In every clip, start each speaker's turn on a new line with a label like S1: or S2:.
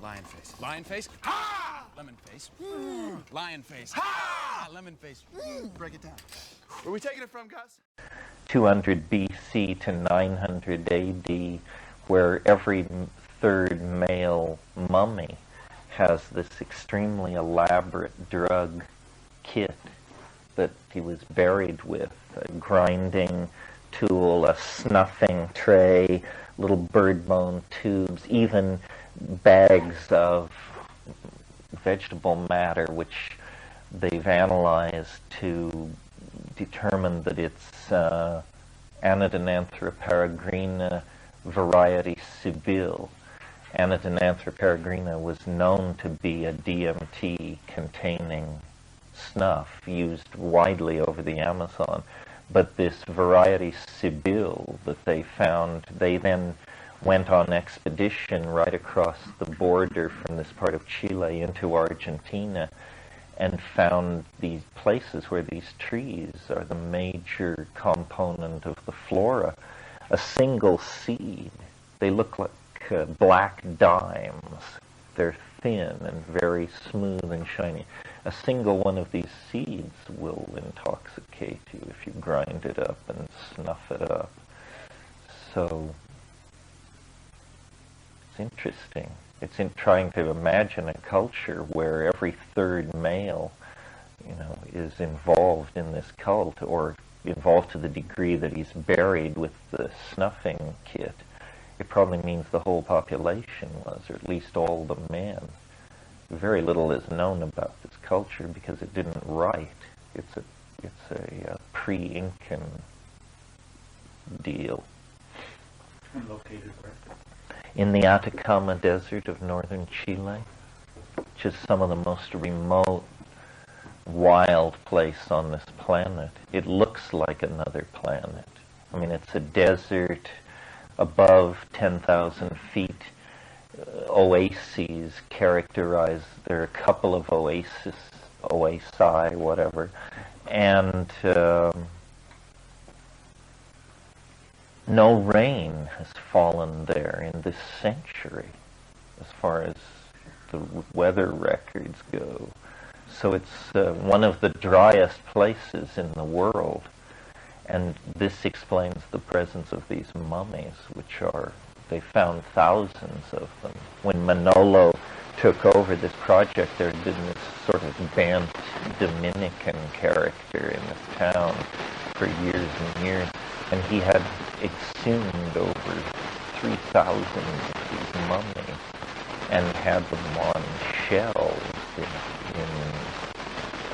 S1: Lion face. Lion face. Ha! Lemon face. Lion face. Ha! Lemon face. Break it down. Where are we taking it from, Gus?
S2: 200 BC to 900 AD, where every third male mummy has this extremely elaborate drug kit that he was buried with, a grinding tool, a snuffing tray, little bird bone tubes, even bags of vegetable matter, which they've analyzed to determine that it's Anodonanthera peregrina variety Sibyl. Anodonanthera peregrina was known to be a DMT-containing snuff used widely over the Amazon. But this variety Sibyl that they found, they then went on expedition right across the border from this part of Chile into Argentina and found these places where these trees are the major component of the flora. A single seed, they look like black dimes. They're thin and very smooth and shiny. A single one of these seeds will intoxicate you if you grind it up and snuff it up. So it's interesting. It's in trying to imagine a culture where every third male, is involved in this cult, or involved to the degree that he's buried with the snuffing kit. It probably means the whole population was, or at least all the men. Very little is known about this culture because it didn't write. It's a pre-Incan deal.
S3: And located where?
S2: In the Atacama Desert of northern Chile, which is some of the most remote, wild place on this planet. It looks like another planet. I mean, it's a desert above 10,000 feet. Oases characterize, there are a couple of oasi, whatever, and no rain has fallen there in this century as far as the weather records go. So it's one of the driest places in the world, and this explains the presence of these mummies, which are, they found thousands of them. When Manolo took over this project, there had been this sort of bent Dominican character in this town for years and years, and he had exhumed over 3,000 of these mummies and had them on shelves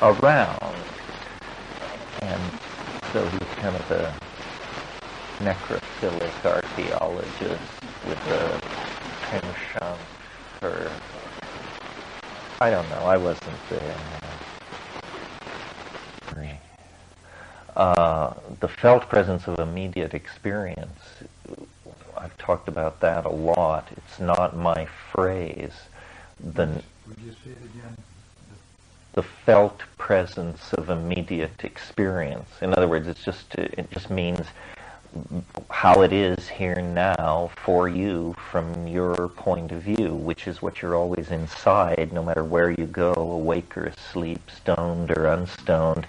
S2: around. And so he's kind of a necrophilic archaeologist with a penchant for, I don't know, I wasn't there. The felt presence of immediate experience, I've talked about that a lot. It's not my phrase.
S3: Would you say it again?
S2: The felt presence of immediate experience. In other words, it just means how it is here now for you from your point of view, which is what you're always inside, no matter where you go, awake or asleep, stoned or unstoned.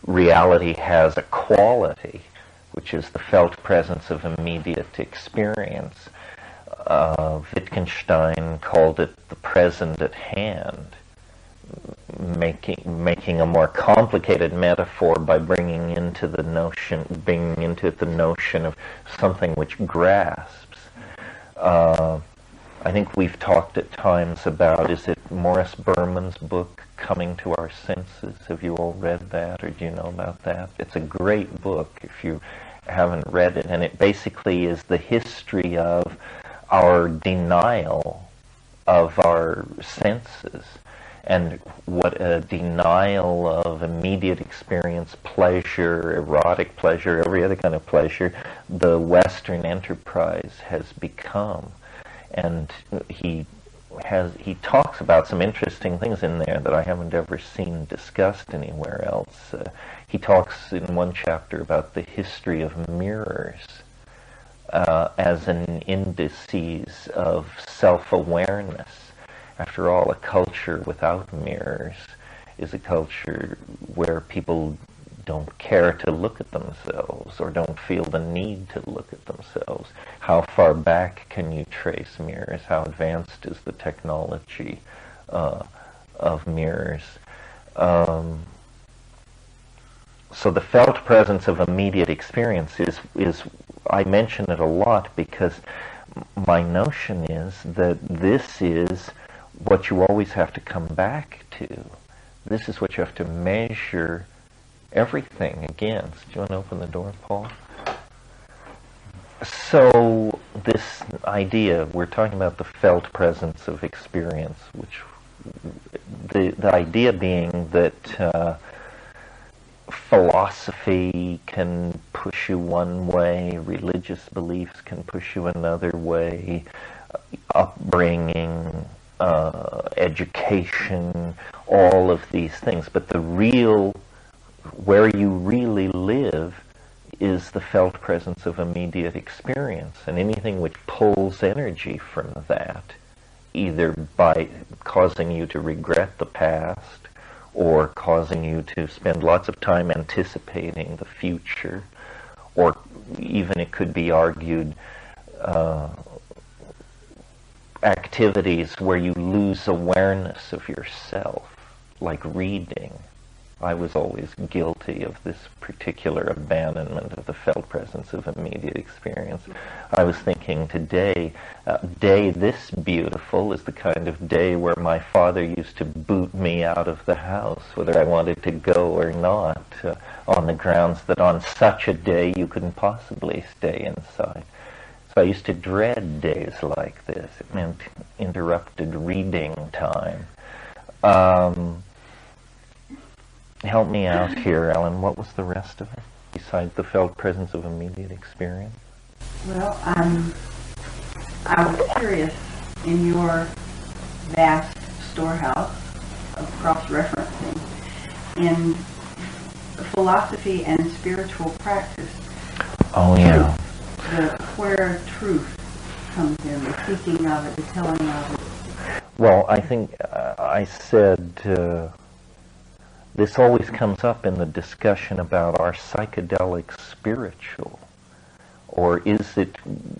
S2: Reality has a quality, which is the felt presence of immediate experience. Wittgenstein called it the present at hand, making a more complicated metaphor by bringing into it the notion of something which grasps. I think we've talked at times about, is it Morris Berman's book, Coming to Our Senses? Have you all read that, or do you know about that? It's a great book if you haven't read it, and it basically is the history of our denial of our senses, and what a denial of immediate experience, pleasure, erotic pleasure, every other kind of pleasure, the Western enterprise has become. And he talks about some interesting things in there that I haven't ever seen discussed anywhere else. He talks in one chapter about the history of mirrors as an indices of self-awareness. After all, a culture without mirrors is a culture where people don't care to look at themselves or don't feel the need to look at themselves. How far back can you trace mirrors? How advanced is the technology of mirrors? So the felt presence of immediate experience is I mention it a lot because my notion is that this is what you always have to come back to. This is what you have to measure everything against. Do you want to open the door, Paul? So this idea, we're talking about the felt presence of experience, which the idea being that philosophy can push you one way, religious beliefs can push you another way, upbringing, education, all of these things. But the real, where you really live, is the felt presence of immediate experience. And anything which pulls energy from that, either by causing you to regret the past, or causing you to spend lots of time anticipating the future, or even it could be argued activities where you lose awareness of yourself, like reading. I was always guilty of this particular abandonment of the felt presence of immediate experience. I was thinking today, day this beautiful is the kind of day where my father used to boot me out of the house, whether I wanted to go or not, on the grounds that on such a day you couldn't possibly stay inside. So I used to dread days like this. It meant interrupted reading time. Help me out here, Ellen. What was the rest of it, besides the felt presence of immediate experience?
S4: Well, I was curious, in your vast storehouse of cross-referencing, in philosophy and spiritual practice.
S2: Oh, yeah.
S4: Where truth comes in, the seeking of it, the telling of it.
S2: Well, I think I said... this always comes up in the discussion about are psychedelics spiritual, or is it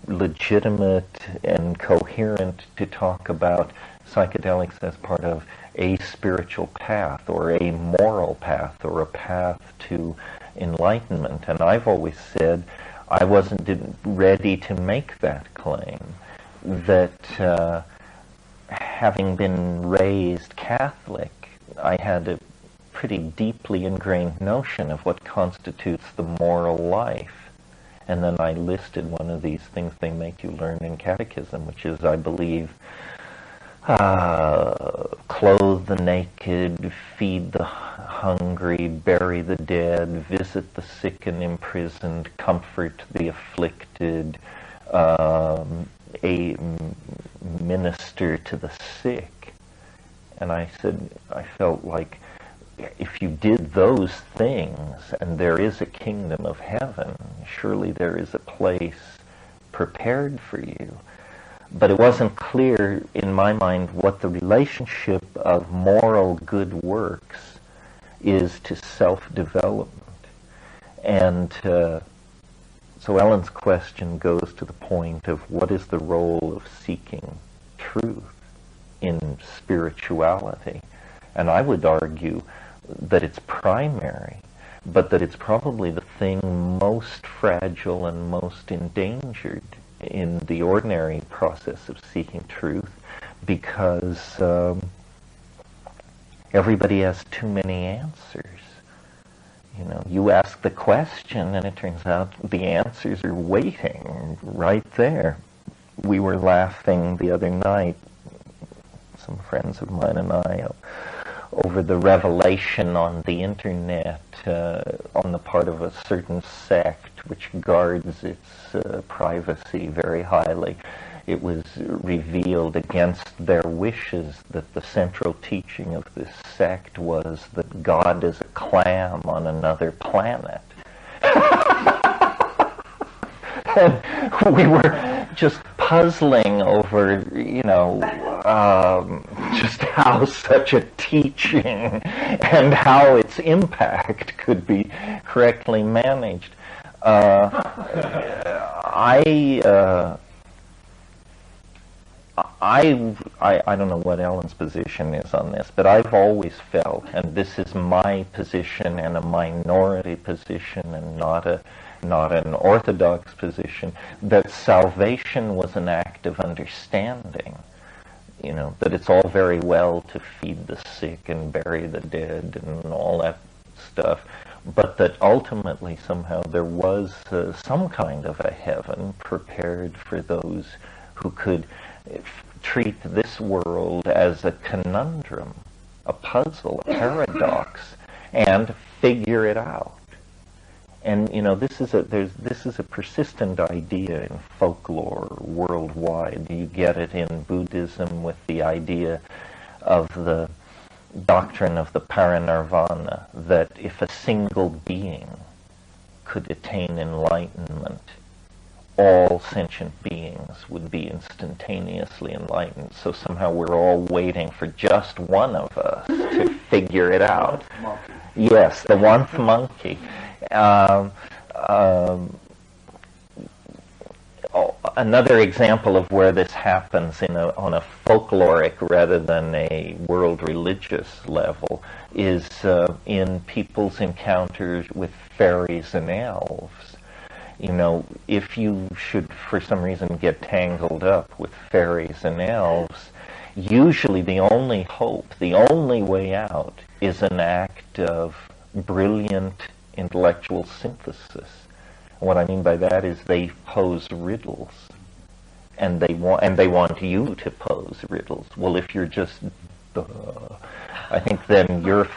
S2: legitimate and coherent to talk about psychedelics as part of a spiritual path or a moral path or a path to enlightenment? And I've always said I wasn't ready to make that claim, that having been raised Catholic, I had a pretty deeply ingrained notion of what constitutes the moral life. And then I listed one of these things they make you learn in catechism, which is, I believe, clothe the naked, feed the hungry, bury the dead, visit the sick and imprisoned, comfort the afflicted, minister to the sick. And I said, I felt like if you did those things, and there is a kingdom of heaven, surely there is a place prepared for you. But it wasn't clear in my mind what the relationship of moral good works is to self-development. And so Ellen's question goes to the point of what is the role of seeking truth in spirituality. And I would argue that it's primary, but that it's probably the thing most fragile and most endangered in the ordinary process of seeking truth, because everybody has too many answers. You know, you ask the question and it turns out the answers are waiting right there. We were laughing the other night, some friends of mine and I, over the revelation on the internet on the part of a certain sect which guards its privacy very highly. It was revealed against their wishes that the central teaching of this sect was that God is a clam on another planet. And we were just puzzling over, you know, just how such a teaching and how its impact could be correctly managed. I don't know what Ellen's position is on this, but I've always felt, and this is my position and a minority position and not an orthodox position, that salvation was an act of understanding. You know, that it's all very well to feed the sick and bury the dead and all that stuff, but that ultimately somehow there was some kind of a heaven prepared for those who could treat this world as a conundrum, a puzzle, a paradox, and figure it out. And you know, this is a persistent idea in folklore worldwide. You get it in Buddhism with the idea of the doctrine of the parinirvana, that if a single being could attain enlightenment, all sentient beings would be instantaneously enlightened. So somehow we're all waiting for just one of us to figure it out. Yes, the one monkey. Another example of where this happens on a folkloric rather than a world religious level is in people's encounters with fairies and elves. You know, if you should for some reason get tangled up with fairies and elves, usually the only hope, the only way out, is an act of brilliant intellectual synthesis. What I mean by that is they pose riddles, and they want you to pose riddles. Well, if you're just I think then you're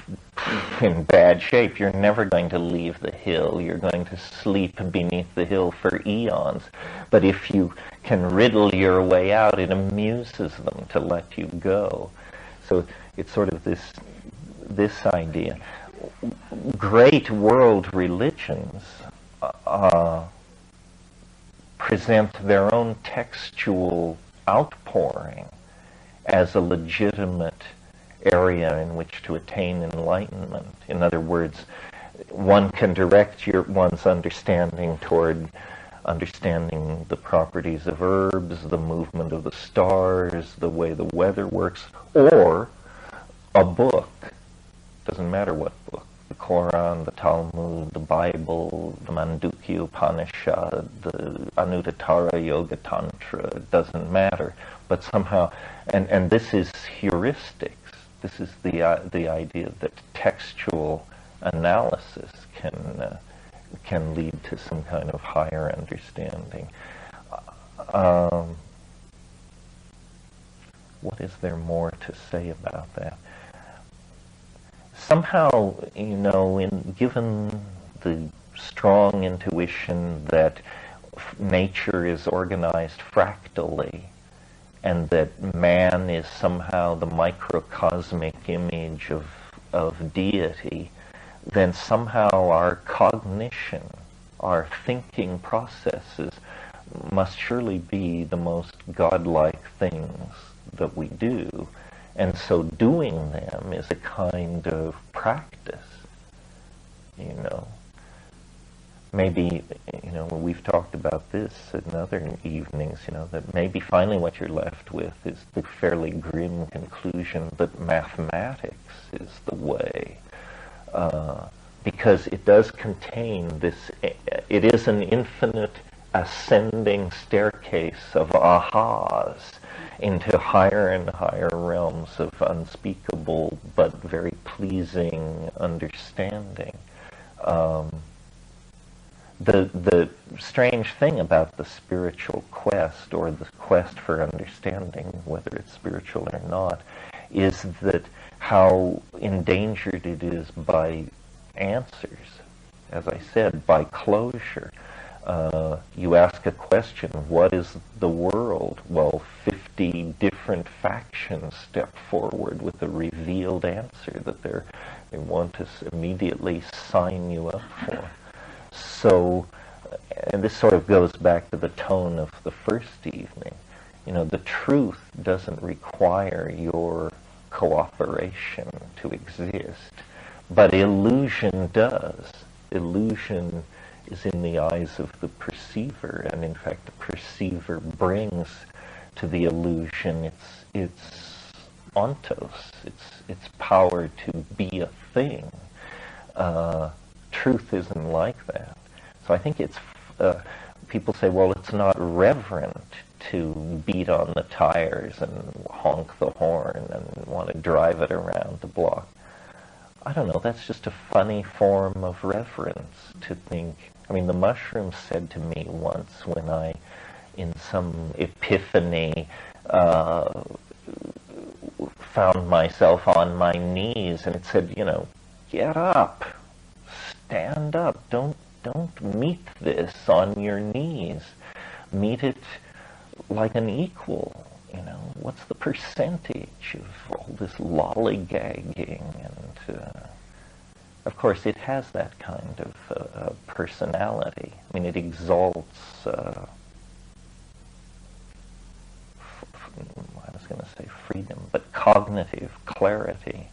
S2: in bad shape. You're never going to leave the hill. You're going to sleep beneath the hill for eons. But if you can riddle your way out, it amuses them to let you go. So it's sort of this idea. Great world religions present their own textual outpouring as a legitimate area in which to attain enlightenment. In other words, one can direct one's understanding toward understanding the properties of herbs, the movement of the stars, the way the weather works, or a book. Doesn't matter what book. The Quran, the Talmud, the Bible, the Mandukya Upanishad, the Anuttara Yoga Tantra, it doesn't matter. But somehow, and this is heuristics. This is the idea that textual analysis can lead to some kind of higher understanding. What is there more to say about that? Somehow, you know, given the strong intuition that nature is organized fractally, and that man is somehow the microcosmic image of deity, then somehow our cognition, our thinking processes must surely be the most godlike things that we do. And so doing them is a kind of practice, you know. Maybe, you know, we've talked about this in other evenings, you know, that maybe finally what you're left with is the fairly grim conclusion that mathematics is the way. Because it does contain this, it is an infinite ascending staircase of ahas into higher and higher realms of unspeakable but very pleasing understanding. The strange thing about the spiritual quest, or the quest for understanding, whether it's spiritual or not, is that how endangered it is by answers. As I said, by closure. You ask a question, what is the world? Well, 50 different factions step forward with a revealed answer that they want to immediately sign you up for. So, and this sort of goes back to the tone of the first evening. The truth doesn't require your cooperation to exist, but illusion does. Illusion is in the eyes of the perceiver, and in fact the perceiver brings to the illusion its ontos, its power to be a thing. Truth isn't like that. So I think people say, well, it's not reverent to beat on the tires and honk the horn and want to drive it around the block. I don't know, that's just a funny form of reverence to think. I mean, the mushroom said to me once when I, in some epiphany, found myself on my knees, and it said, get up, stand up, don't meet this on your knees. Meet it like an equal. What's the percentage of all this lollygagging? And of course, it has that kind of personality. I mean, it exalts. I was going to say freedom, but cognitive clarity.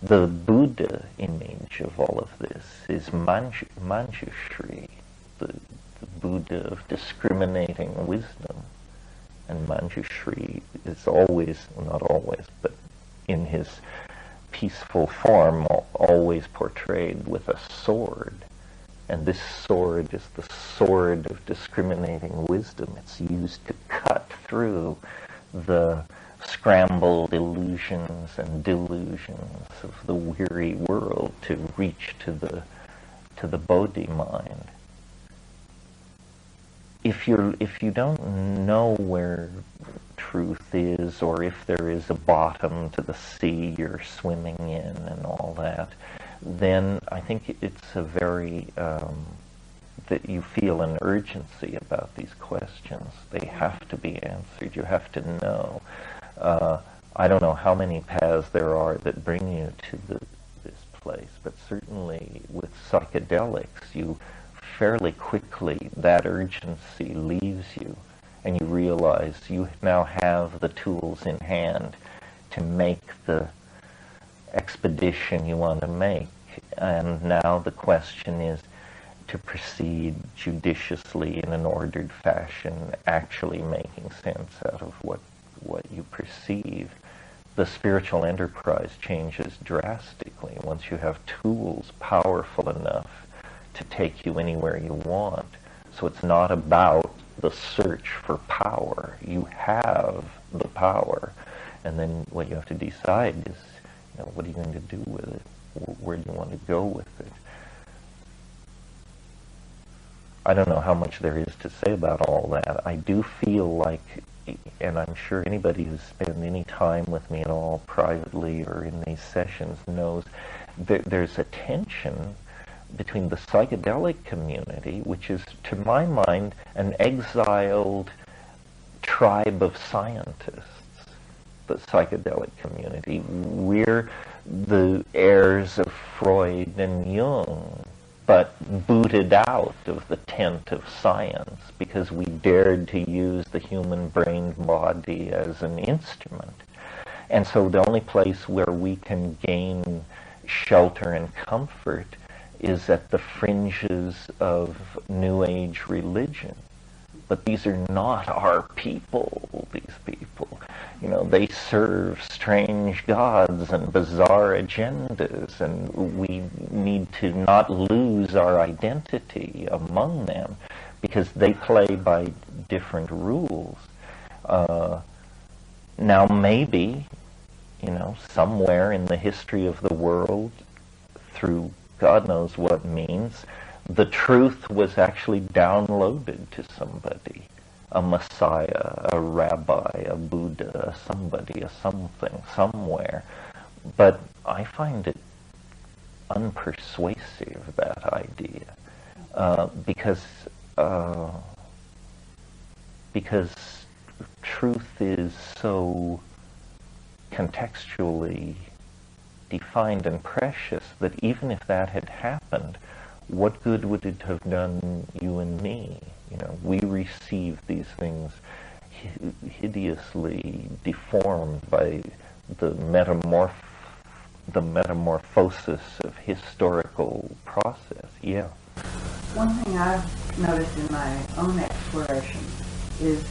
S2: The Buddha image of all of this is Manjushri, the Buddha of discriminating wisdom. And Manjushri is always, not always, but in his peaceful form, always portrayed with a sword. And this sword is the sword of discriminating wisdom. It's used to cut through the scrambled illusions and delusions of the weary world to reach to the Bodhi mind. If you don't know where truth is, or if there is a bottom to the sea you're swimming in and all that, then I think it's a very that you feel an urgency about these questions. They have to be answered. You have to know. I don't know how many paths there are that bring you to this place, but certainly with psychedelics, you fairly quickly, that urgency leaves you, and you realize you now have the tools in hand to make the expedition you want to make. And now the question is to proceed judiciously in an ordered fashion, actually making sense out of what you perceive. The spiritual enterprise changes drastically once you have tools powerful enough to take you anywhere you want. So it's not about the search for power. You have the power, and then what you have to decide is, what are you going to do with it? Where do you want to go with it? I don't know how much there is to say about all that. I do feel like, and I'm sure anybody who's spent any time with me at all, privately or in these sessions, knows that there's a tension between the psychedelic community, which is, to my mind, an exiled tribe of scientists, the psychedelic community. We're the heirs of Freud and Jung, but booted out of the tent of science because we dared to use the human brain body as an instrument. And so the only place where we can gain shelter and comfort is at the fringes of New Age religion. But these are not our people, these people. They serve strange gods and bizarre agendas, and we need to not lose our identity among them because they play by different rules. Now maybe, somewhere in the history of the world, through God knows what means, the truth was actually downloaded to somebody, a Messiah, a rabbi, a Buddha, somebody, a something, somewhere. But I find it unpersuasive, that idea, because truth is so contextually defined and precious that even if that had happened, what good would it have done you and me? We receive these things hideously deformed by the metamorphosis of historical process. Yeah.
S4: One thing I've noticed in my own exploration is,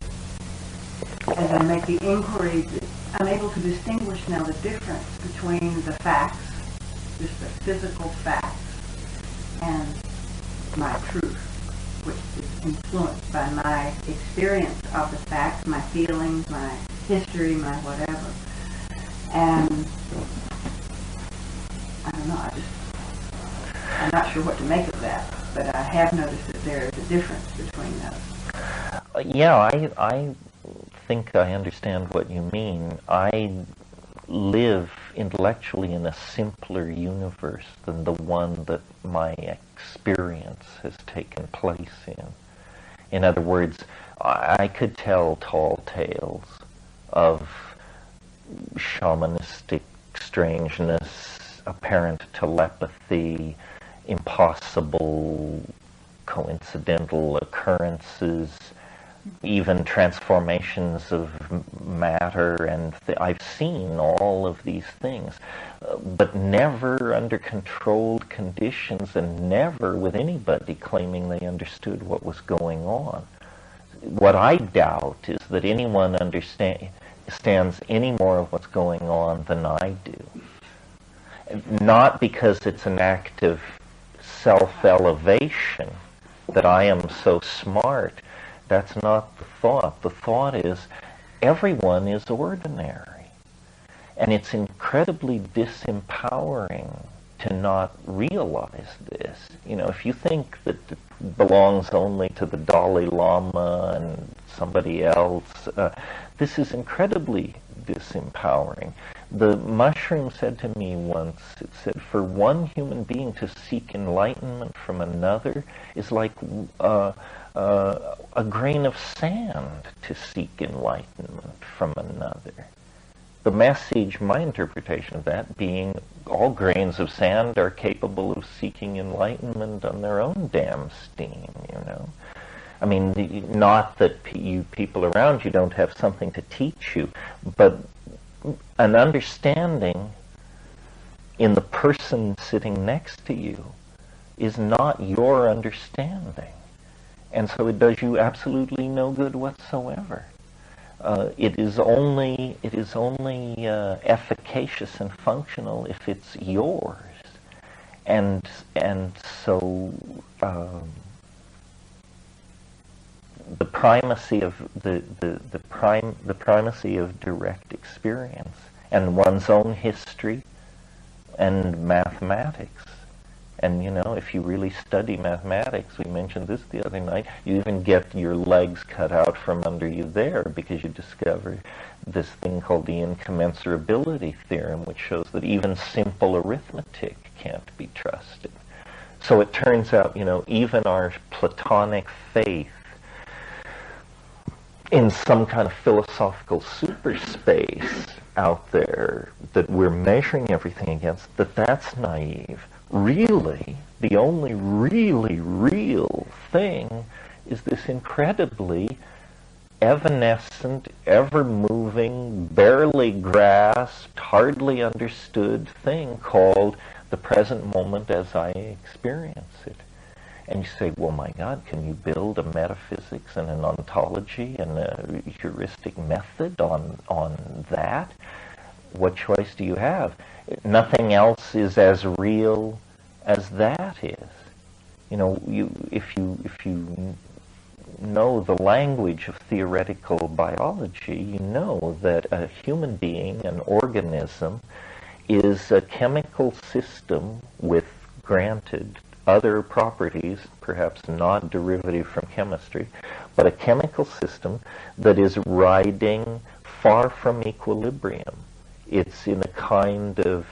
S4: as I make the inquiries, I'm able to distinguish now the difference between the facts, just the physical facts, and my truth, which is influenced by my experience of the facts, my feelings, my history, my whatever. And I don't know, I'm not sure what to make of that, but I have noticed that there is a difference between those.
S2: Yeah, I think I understand what you mean. I live intellectually in a simpler universe than the one that my experience has taken place in. In other words, I could tell tall tales of shamanistic strangeness, apparent telepathy, impossible coincidental occurrences, even transformations of matter, and I've seen all of these things, but never under controlled conditions, and never with anybody claiming they understood what was going on. What I doubt is that anyone understands any more of what's going on than I do. Not because it's an act of self-elevation, that I am so smart. That's not the thought. The thought is everyone is ordinary. And it's incredibly disempowering to not realize this. You know, if you think that it belongs only to the Dalai Lama and somebody else, this is incredibly disempowering. The mushroom said to me once, it said, for one human being to seek enlightenment from another is like a grain of sand to seek enlightenment from another. The message, my interpretation of that being, all grains of sand are capable of seeking enlightenment on their own damn steam, you know. I mean, not that you people around you don't have something to teach you, but an understanding in the person sitting next to you is not your understanding. And so it does you absolutely no good whatsoever. It is only efficacious and functional if it's yours. And so the primacy of the primacy of direct experience and one's own history and mathematics. And you know, if you really study mathematics, we mentioned this the other night, you even get your legs cut out from under you there because you discover this thing called the incommensurability theorem, which shows that even simple arithmetic can't be trusted. So it turns out, you know, even our Platonic faith in some kind of philosophical superspace out there that we're measuring everything against, that's naive. Really, the only really real thing is this incredibly evanescent, ever-moving, barely grasped, hardly understood thing called the present moment as I experience it. And you say, well, my God, can you build a metaphysics and an ontology and a heuristic method on that? What choice do you have? Nothing else is as real as that is. You know, if you know the language of theoretical biology, you know that a human being, an organism, is a chemical system with, granted, other properties, perhaps not derivative from chemistry, but a chemical system that is riding far from equilibrium. It's in a kind of,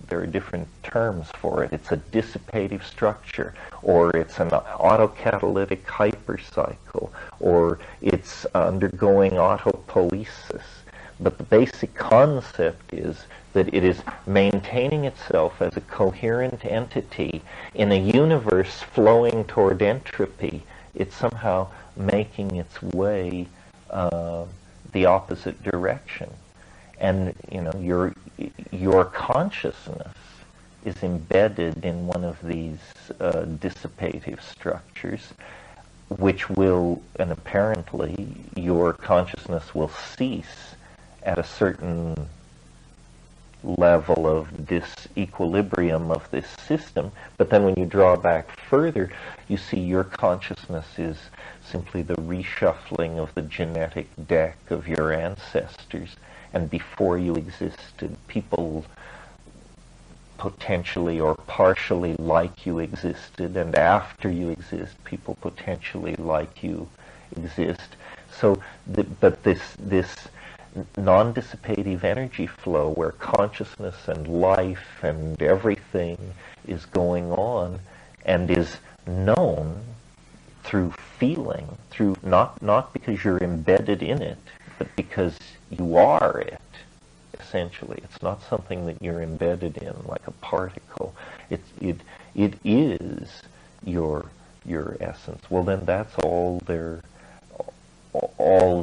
S2: there are different terms for it. It's a dissipative structure, or it's an autocatalytic hypercycle, or it's undergoing autopoiesis. But the basic concept is that it is maintaining itself as a coherent entity in a universe flowing toward entropy. It's somehow making its way the opposite direction. And your consciousness is embedded in one of these dissipative structures, which will, and apparently your consciousness will cease at a certain level of disequilibrium of this system. But then when you draw back further, you see your consciousness is simply the reshuffling of the genetic deck of your ancestors. And before you existed, people potentially or partially like you existed, and after you exist, people potentially like you exist. So, but this non-dissipative energy flow where consciousness and life and everything is going on and is known through feeling, through not because you're embedded in it, but because you are it, essentially. It's not something that you're embedded in like a particle. It is your essence. Well, then that's all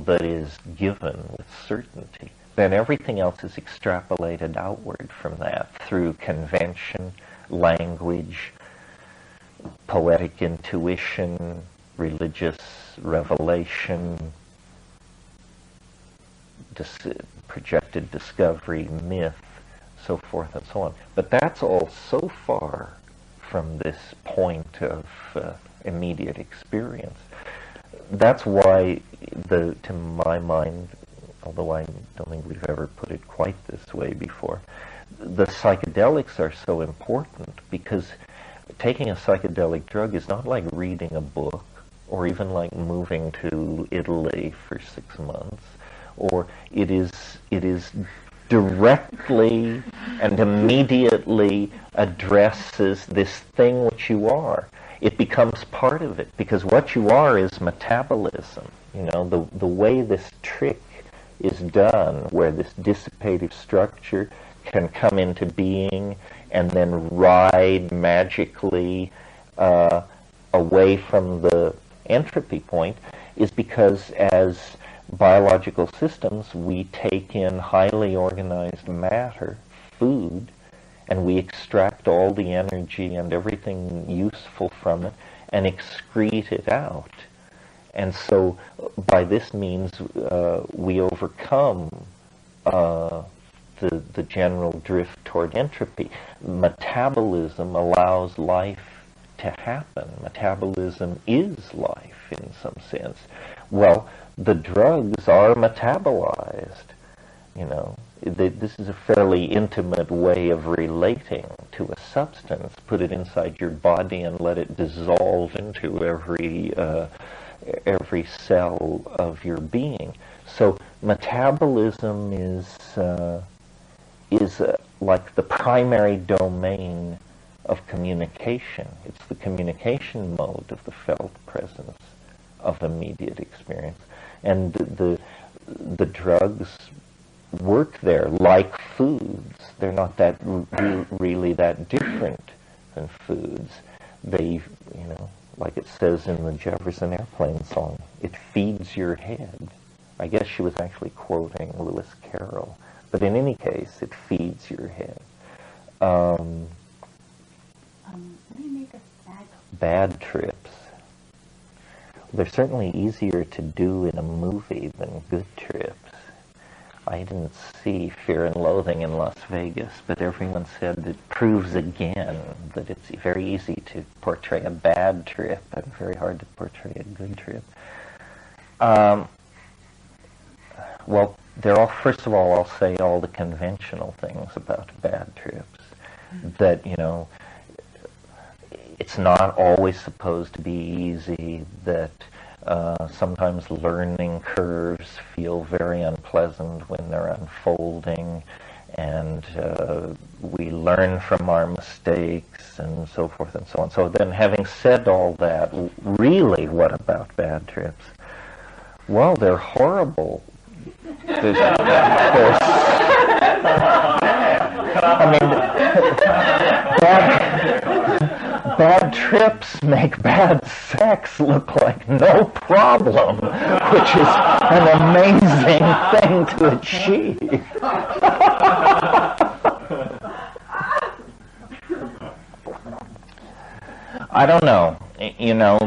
S2: that is given with certainty. Then everything else is extrapolated outward from that through convention, language, poetic intuition, religious revelation, projected discovery, myth, so forth and so on. But that's all so far from this point of immediate experience. That's why, to my mind, although I don't think we've ever put it quite this way before, the psychedelics are so important, because taking a psychedelic drug is not like reading a book or even like moving to Italy for 6 months, or it is directly and immediately addresses this thing which you are. It becomes part of it, because what you are is metabolism. The way this trick is done, where this dissipative structure can come into being and then ride magically away from the entropy point, is because as biological systems, we take in highly organized matter, food, and we extract all the energy and everything useful from it and excrete it out. And so by this means we overcome the general drift toward entropy. Metabolism allows life to happen. Metabolism is life in some sense. Well, the drugs are metabolized. This is a fairly intimate way of relating to a substance. Put it inside your body and let it dissolve into every cell of your being. So metabolism is like the primary domain of communication. It's the communication mode of the felt presence of immediate experience. And the drugs work there like foods. They're not that really that different than foods. They, like it says in the Jefferson Airplane song, it feeds your head. I guess she was actually quoting Lewis Carroll. But in any case, it feeds your head.
S5: What do you make of
S2: bad trips? They're certainly easier to do in a movie than good trips. I didn't see Fear and Loathing in Las Vegas, but everyone said it proves again that it's very easy to portray a bad trip and very hard to portray a good trip. Well, first of all, I'll say all the conventional things about bad trips. That, it's not always supposed to be easy, that sometimes learning curves feel very unpleasant when they're unfolding, and we learn from our mistakes and so forth and so on. So then, having said all that, really, what about bad trips? Well, they're horrible. Bad trips make bad sex look like no problem, which is an amazing thing to achieve. I don't know. You know,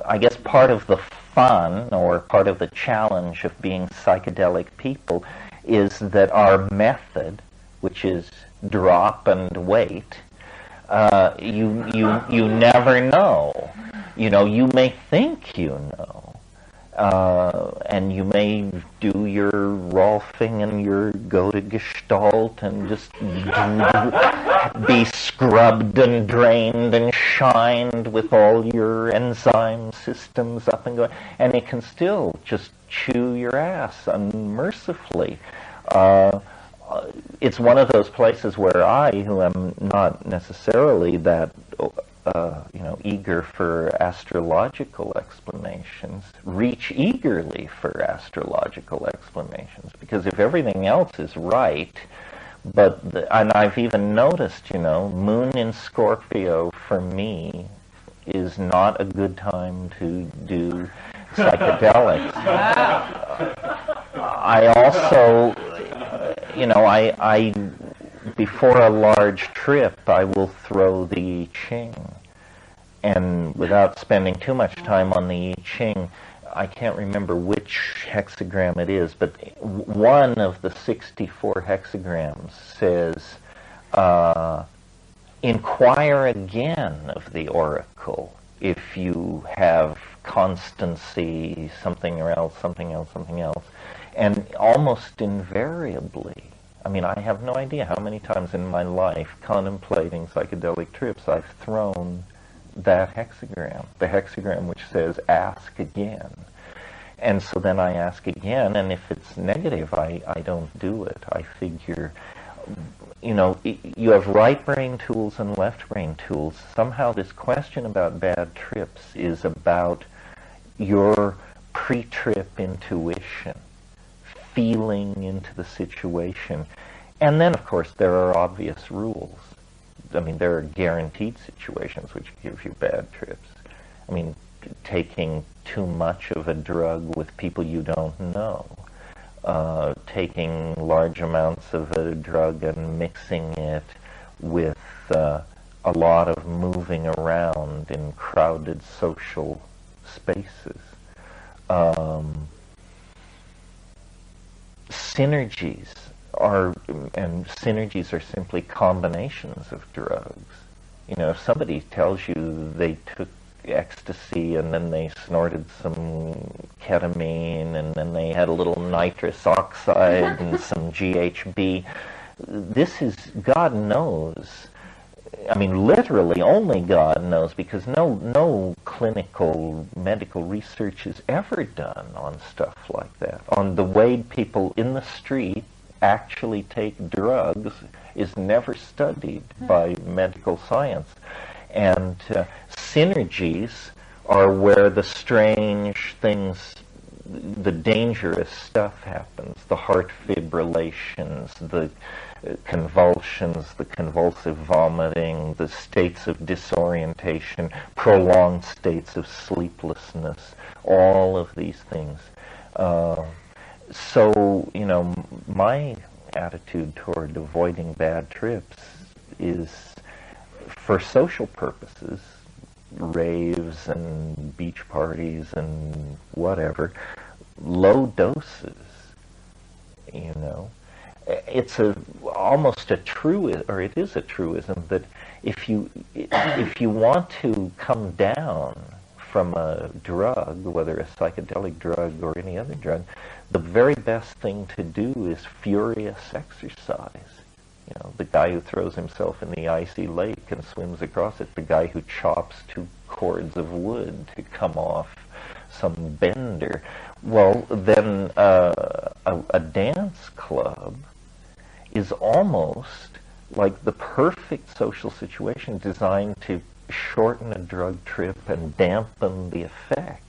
S2: I guess part of the fun or part of the challenge of being psychedelic people is that our method, which is drop and wait, you never know. You know, you may think you know. And you may do your Rolfing and your go to Gestalt and just be scrubbed and drained and shined with all your enzyme systems up and going, and it can still just chew your ass unmercifully. It's one of those places where I, who am not necessarily that eager for astrological explanations, reach eagerly for astrological explanations, because if everything else is right, and I've even noticed, Moon in Scorpio for me is not a good time to do psychedelics. I also, I before a large trip, I will throw the I Ching. And without spending too much time on the I Ching, I can't remember which hexagram it is, but one of the 64 hexagrams says, inquire again of the oracle if you have constancy, something else, something else, something else. And almost invariably, I mean, I have no idea how many times in my life, contemplating psychedelic trips, I've thrown that hexagram, the hexagram which says ask again. And so then I ask again, and if it's negative, I don't do it. I figure, you have right brain tools and left brain tools. Somehow this question about bad trips is about your pre-trip intuition, feeling into the situation. And then, of course, there are obvious rules. I mean, there are guaranteed situations which give you bad trips. I mean, taking too much of a drug with people you don't know, taking large amounts of a drug and mixing it with a lot of moving around in crowded social spaces. Synergies are simply combinations of drugs. If somebody tells you they took ecstasy and then they snorted some ketamine and then they had a little nitrous oxide and some GHB, this is, God knows, I mean, literally only God knows, because no clinical medical research is ever done on stuff like that. On the way people in the street actually take drugs is never studied by medical science. And synergies are where the strange things, the dangerous stuff happens, the heart fibrillations, the convulsions, the convulsive vomiting, the states of disorientation, prolonged states of sleeplessness, all of these things. So, my attitude toward avoiding bad trips is, for social purposes, raves and beach parties and whatever, low doses, It's almost a truism, or it is a truism, that if you want to come down from a drug, whether a psychedelic drug or any other drug, the very best thing to do is furious exercise. The guy who throws himself in the icy lake and swims across it, the guy who chops 2 cords of wood to come off some bender. Well, then a dance club is almost like the perfect social situation designed to shorten a drug trip and dampen the effects.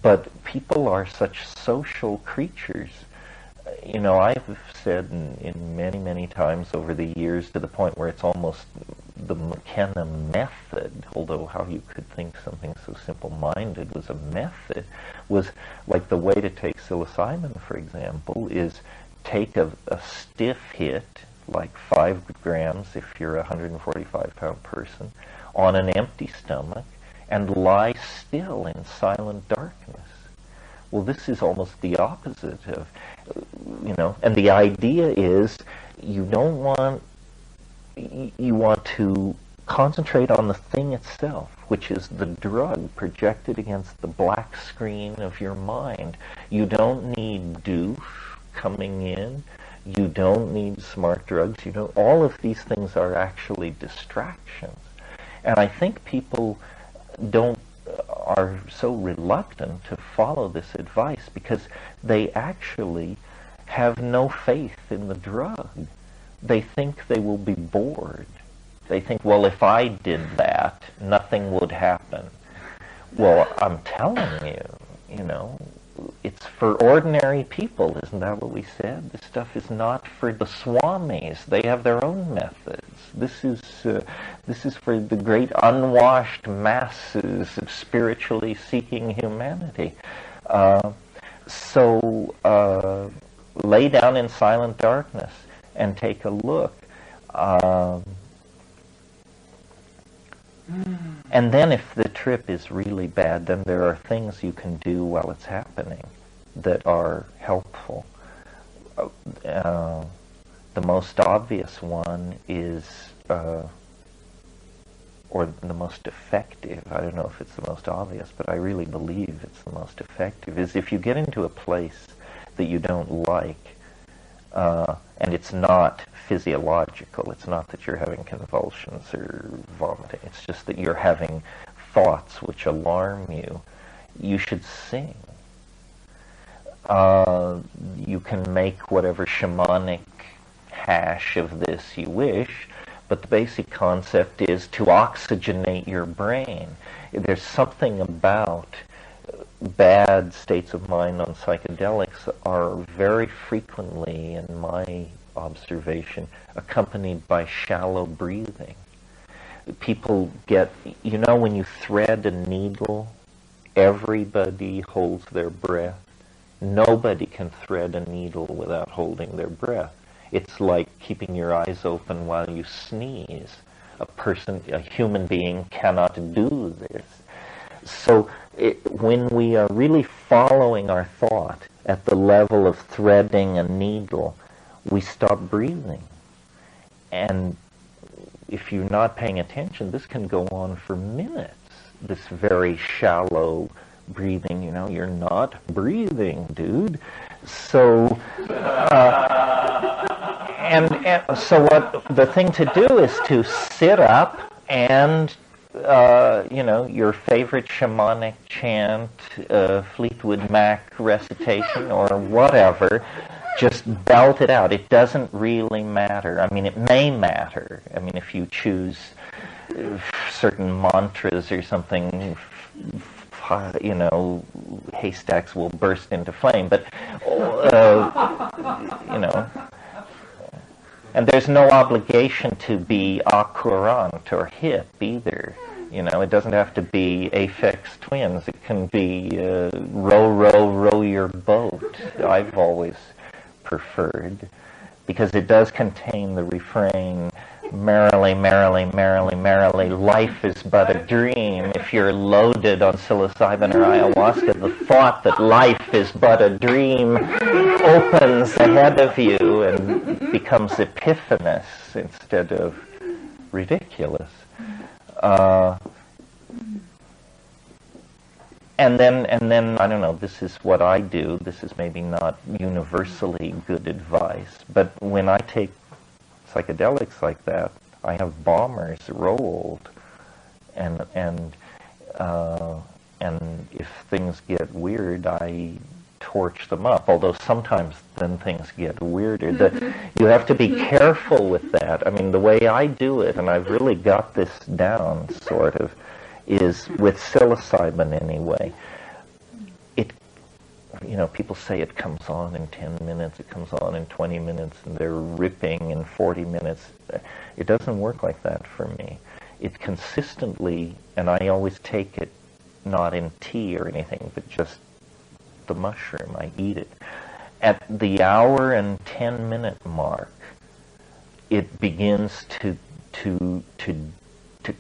S2: But people are such social creatures. I've said in many, many times over the years, to the point where it's almost the McKenna method, although how you could think something so simple-minded was a method, was like the way to take psilocybin, for example, is take a stiff hit, like 5 grams if you're a 145-pound person, on an empty stomach, and lie still in silent darkness. Well, this is almost the opposite of, and the idea is you don't want, you want to concentrate on the thing itself, which is the drug projected against the black screen of your mind. You don't need doof coming in. You don't need smart drugs. All of these things are actually distractions. And I think people are so reluctant to follow this advice because they actually have no faith in the drug. They think they will be bored. They think, well, if I did that, nothing would happen. Well, I'm telling you, it's for ordinary people. Isn't that what we said? This stuff is not for the swamis. They have their own methods. This is for the great unwashed masses of spiritually seeking humanity. So lay down in silent darkness and take a look. And then if the trip is really bad, then there are things you can do while it's happening that are helpful. The most obvious one is, or the most effective, I don't know if it's the most obvious, but I really believe it's the most effective, is if you get into a place that you don't like, and it's not physiological, it's not that you're having convulsions or vomiting, it's just that you're having thoughts which alarm you, you should sing. You can make whatever shamanic hash of this you wish, but the basic concept is to oxygenate your brain. There's something about bad states of mind on psychedelics are very frequently, in my observation, accompanied by shallow breathing. People get, when you thread a needle, everybody holds their breath. Nobody can thread a needle without holding their breath. It's like keeping your eyes open while you sneeze. A human being cannot do this. So when we are really following our thought at the level of threading a needle, we stop breathing. And if you're not paying attention, this can go on for minutes, this very shallow breathing. You're not breathing, dude. So, so what the thing to do is to sit up and your favorite shamanic chant, Fleetwood Mac recitation or whatever, just belt it out. It doesn't really matter. I mean, it may matter. I mean, if you choose certain mantras or something, haystacks will burst into flame. But, and there's no obligation to be accurant or hip either. It doesn't have to be Aphex Twins. It can be row, row, row your boat. I've always preferred, because it does contain the refrain, merrily, merrily, merrily, merrily, life is but a dream. If you're loaded on psilocybin or ayahuasca, the thought that life is but a dream opens ahead of you and becomes epiphanous instead of ridiculous. And then, I don't know, this is what I do. This is maybe not universally good advice, but when I take psychedelics like that, I have bombers rolled, and if things get weird, I torch them up, although sometimes then things get weirder. You have to be careful with that. I mean, the way I do it, and I've really got this down, sort of, is with psilocybin anyway. People say it comes on in 10 minutes, it comes on in 20 minutes, and they're ripping in 40 minutes. It doesn't work like that for me. It consistently, and I always take it not in tea or anything, but just the mushroom. I eat it. At the hour and 10-minute mark, it begins to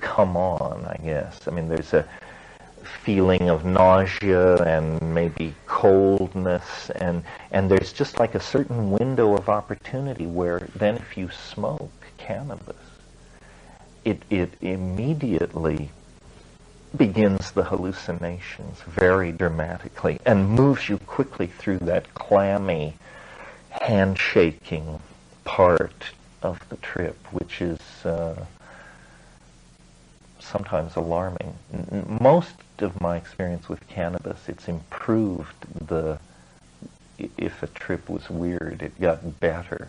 S2: come on, I guess. I mean, there's a feeling of nausea and maybe coldness, and there's just like a certain window of opportunity where then if you smoke cannabis, it immediately begins the hallucinations very dramatically and moves you quickly through that clammy, handshaking part of the trip, which is sometimes alarming. Most of my experience with cannabis, it's improved if a trip was weird, it got better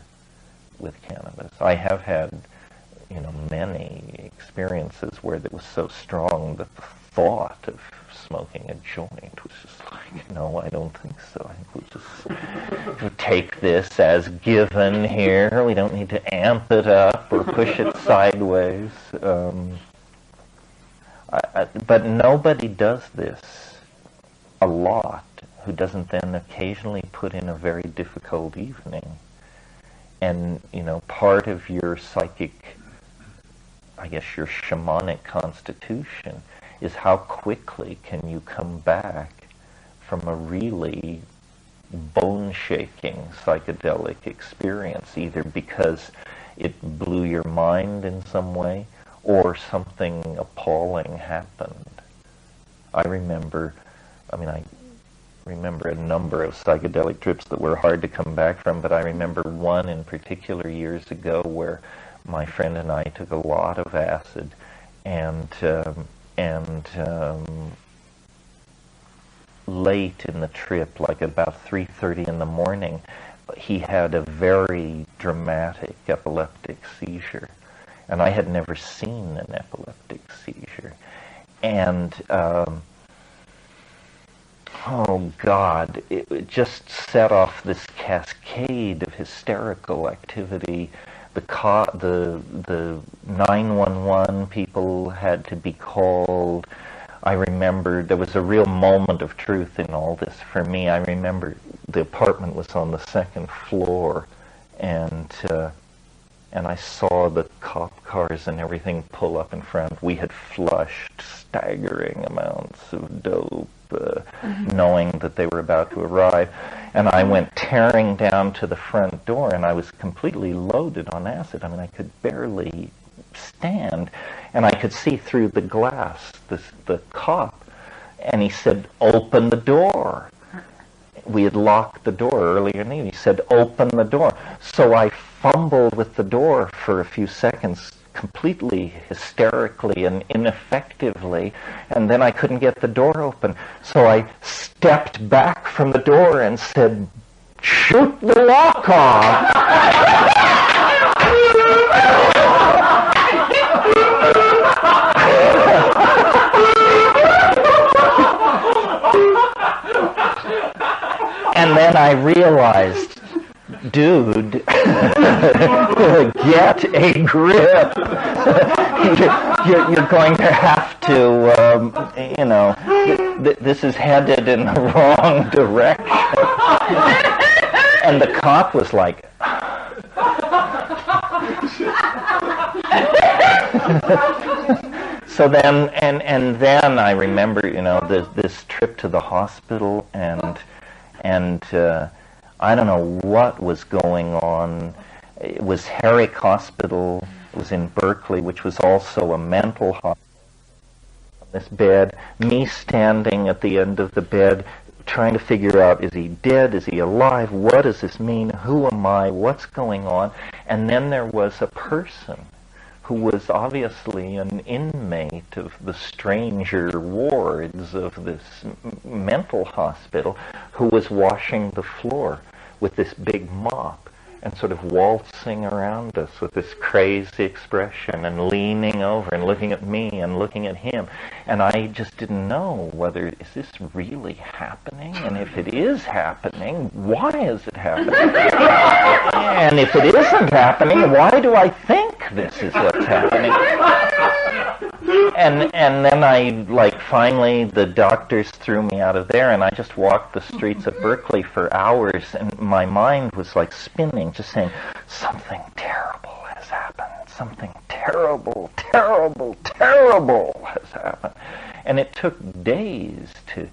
S2: with cannabis. I have had, many experiences where it was so strong that the thought of smoking a joint was just like, no, I don't think so. I think we'll take this as given here. We don't need to amp it up or push it sideways. But nobody does this a lot who doesn't then occasionally put in a very difficult evening. And, part of your psychic, I guess your shamanic constitution is how quickly can you come back from a really bone-shaking psychedelic experience, either because it blew your mind in some way or something appalling happened. I remember a number of psychedelic trips that were hard to come back from, but I remember one in particular years ago where my friend and I took a lot of acid, and late in the trip, like about 3:30 in the morning, he had a very dramatic epileptic seizure. And I had never seen an epileptic seizure. And, oh God, it just set off this cascade of hysterical activity. The 911 people had to be called. I remember there was a real moment of truth in all this for me. I remember the apartment was on the second floor, and I saw the cop cars and everything pull up in front. We had flushed staggering amounts of dope, knowing that they were about to arrive. And I went tearing down to the front door, and I was completely loaded on acid. I mean, I could barely stand. And I could see through the glass the cop, and he said, "Open the door." We had locked the door earlier in the evening. He said, "Open the door." So I fumbled with the door for a few seconds, completely hysterically and ineffectively, and then I couldn't get the door open. So I stepped back from the door and said, "Shoot the lock off." And then I realized, dude, get a grip. You're going to have to, this is headed in the wrong direction. And the cop was like, so then, and then I remember, this trip to the hospital, and I don't know what was going on. It was Herrick Hospital. It was in Berkeley, which was also a mental hospital. On this bed, me standing at the end of the bed, trying to figure out, is he dead? Is he alive? What does this mean? Who am I? What's going on? And then there was a person who was obviously an inmate of the stranger wards of this mental hospital, who was washing the floor with this big mop. and sort of waltzing around us with this crazy expression and leaning over and looking at me and looking at him. And I just didn't know whether, is this really happening? And if it is happening, why is it happening? And if it isn't happening, why do I think this is what's happening? And then finally the doctors threw me out of there, and I just walked the streets of Berkeley for hours, and my mind was like spinning, just saying, something terrible has happened. Something terrible, terrible, terrible has happened. And it took days to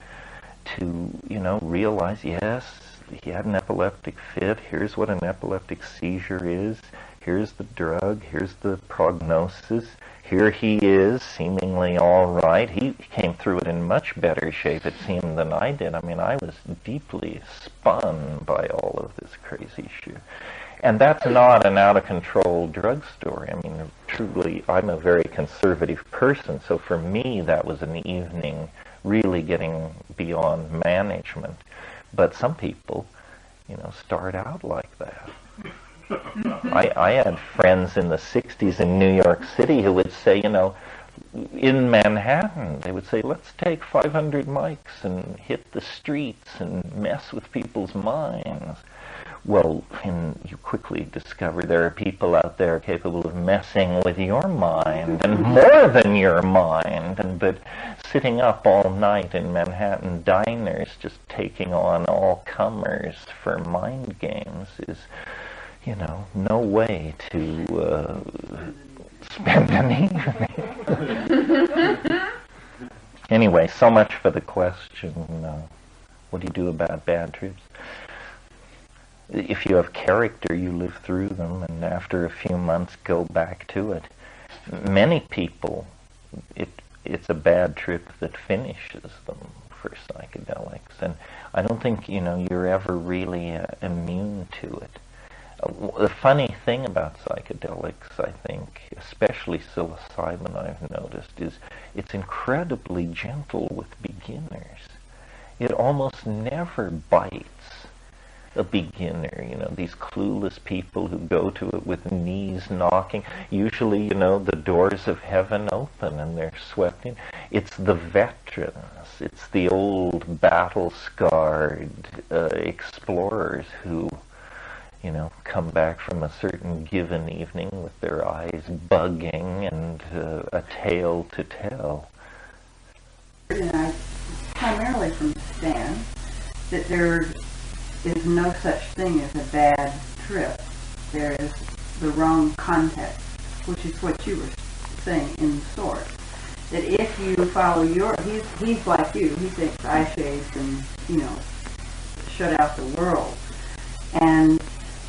S2: realize, yes, he had an epileptic fit. Here's what an epileptic seizure is. Here's the drug. Here's the prognosis. Here he is, seemingly all right. He came through it in much better shape, it seemed, than I did. I mean, I was deeply spun by all of this crazy shit. And that's not an out-of-control drug story. I mean, truly, I'm a very conservative person, so for me, that was an evening really getting beyond management. But some people, start out like that. I had friends in the 60s in New York City who would say, in Manhattan, they would say, let's take 500 mics and hit the streets and mess with people's minds. Well, you quickly discover there are people out there capable of messing with your mind, and more than your mind, but sitting up all night in Manhattan diners just taking on all comers for mind games is, no way to spend an evening. Anyway, so much for the question, what do you do about bad trips? If you have character, you live through them, and after a few months go back to it. Many people, it's a bad trip that finishes them for psychedelics, and I don't think, you're ever really immune to it. The funny thing about psychedelics, I think, especially psilocybin I've noticed, is it's incredibly gentle with beginners. It almost never bites a beginner, these clueless people who go to it with knees knocking. Usually, the doors of heaven open and they're swept in. It's the veterans. It's the old battle-scarred explorers who, come back from a certain given evening with their eyes bugging and a tale to tell.
S4: And I, primarily from Stan, that there is no such thing as a bad trip. There is the wrong context, which is what you were saying in the source. That if you follow he's like you, he thinks eye shades and, shut out the world. And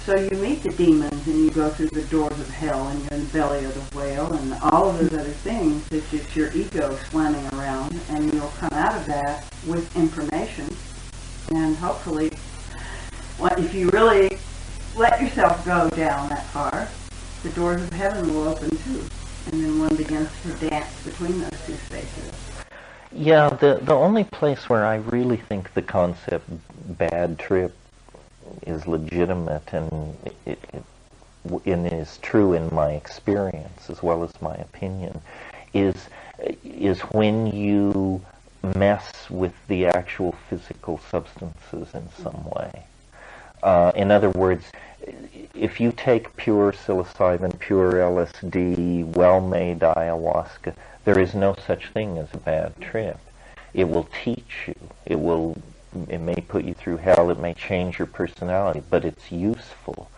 S4: so you meet the demons and you go through the doors of hell and you're in the belly of the whale and all of those other things. It's just your ego slamming around, and you'll come out of that with information. And hopefully, if you really let yourself go down that far, the doors of heaven will open too. And then one begins to dance between those two spaces.
S2: Yeah, the only place where I really think the concept bad trip is legitimate and it is true in my experience as well as my opinion is when you mess with the actual physical substances in some way. In other words, if you take pure psilocybin, pure LSD, well-made ayahuasca, there is no such thing as a bad trip. It will teach you. It may put you through hell. It may change your personality, but it's useful.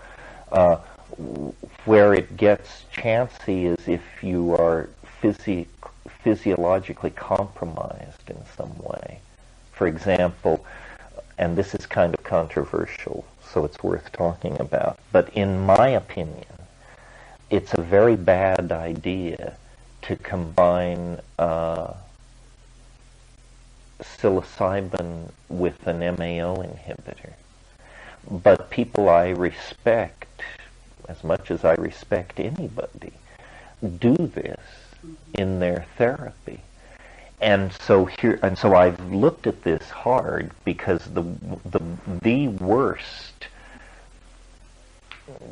S2: Where it gets chancy is if you are physiologically compromised in some way. For example, and this is kind of controversial, so it's worth talking about, but in my opinion, it's a very bad idea to combine psilocybin with an MAO inhibitor. But people I respect, as much as I respect anybody, do this in their therapy. And so I've looked at this hard because the worst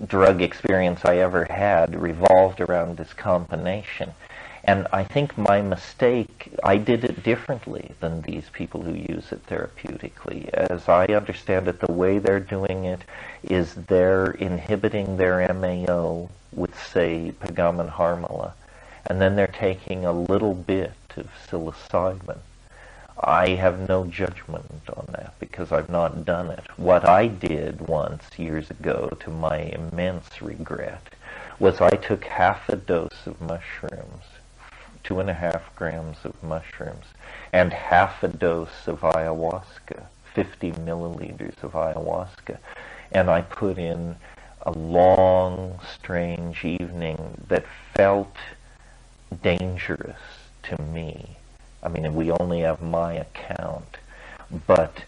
S2: drug experience I ever had revolved around this combination. And I think my mistake, I did it differently than these people who use it therapeutically. As I understand it, the way they're doing it is they're inhibiting their MAO with, say, Pagaman Harmala, and then they're taking a little bit of psilocybin. I have no judgment on that because I've not done it. What I did once, years ago, to my immense regret, was I took half a dose of mushrooms, 2.5 grams of mushrooms, and half a dose of ayahuasca, 50 milliliters of ayahuasca. And I put in a long, strange evening that felt dangerous to me. I mean, we only have my account, but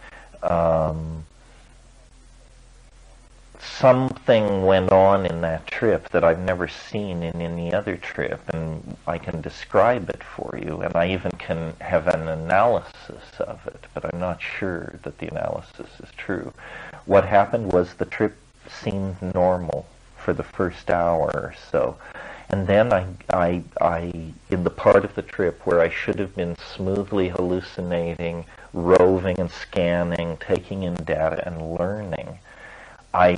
S2: something went on in that trip that I've never seen in any other trip, and I can describe it for you, and I even can have an analysis of it, but I'm not sure that the analysis is true. What happened was the trip seemed normal for the first hour or so, and then I in the part of the trip where I should have been smoothly hallucinating, roving and scanning, taking in data and learning, I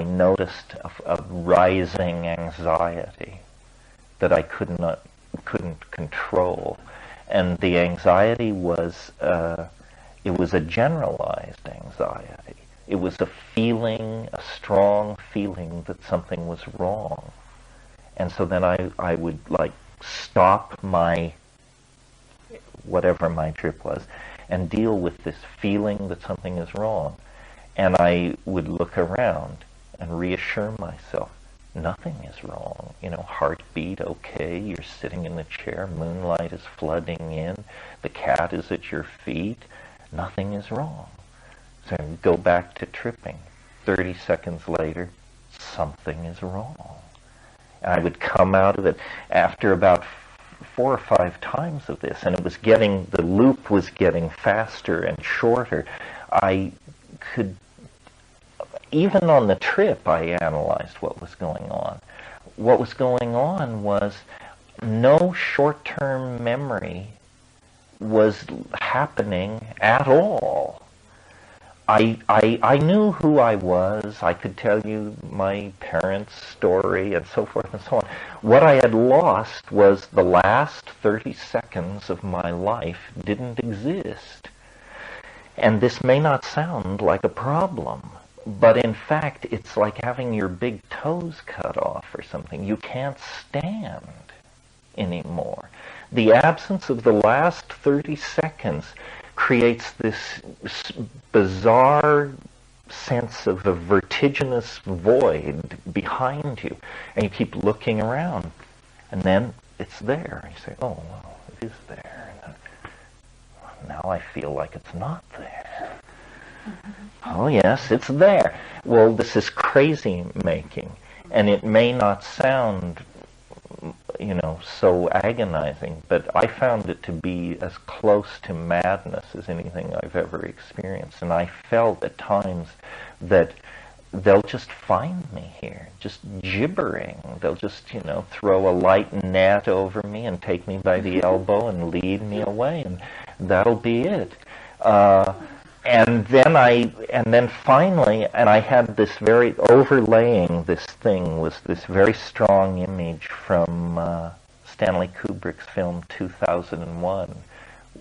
S2: noticed a rising anxiety that I couldn't control. And the anxiety was, it was a generalized anxiety. It was a feeling, a strong feeling that something was wrong. And so then I would like stop my, whatever my trip was, and deal with this feeling that something is wrong. And I would look around and reassure myself, nothing is wrong. You know, heartbeat okay, you're sitting in the chair, moonlight is flooding in, the cat is at your feet, nothing is wrong. So I would go back to tripping. 30 seconds later, something is wrong. And I would come out of it after about 4 or 5 times of this, and it was getting, the loop was getting faster and shorter. I could, even on the trip, I analyzed what was going on. What was going on was no short-term memory was happening at all. I knew who I was. I could tell you my parents' story and so forth and so on. What I had lost was the last 30 seconds of my life didn't exist. And this may not sound like a problem, but in fact, it's like having your big toes cut off or something. You can't stand anymore. The absence of the last 30 seconds creates this bizarre sense of a vertiginous void behind you. And you keep looking around, and then it's there. You say, oh, well, it is there. And now I feel like it's not there. Oh, yes, it's there. Well, this is crazy making, and it may not sound, you know, so agonizing, but I found it to be as close to madness as anything I've ever experienced. And I felt at times that they'll just find me here, just gibbering. They'll just, you know, throw a light net over me and take me by the elbow and lead me away, and that'll be it. And then finally, I had this very, overlaying this thing was this very strong image from Stanley Kubrick's film 2001,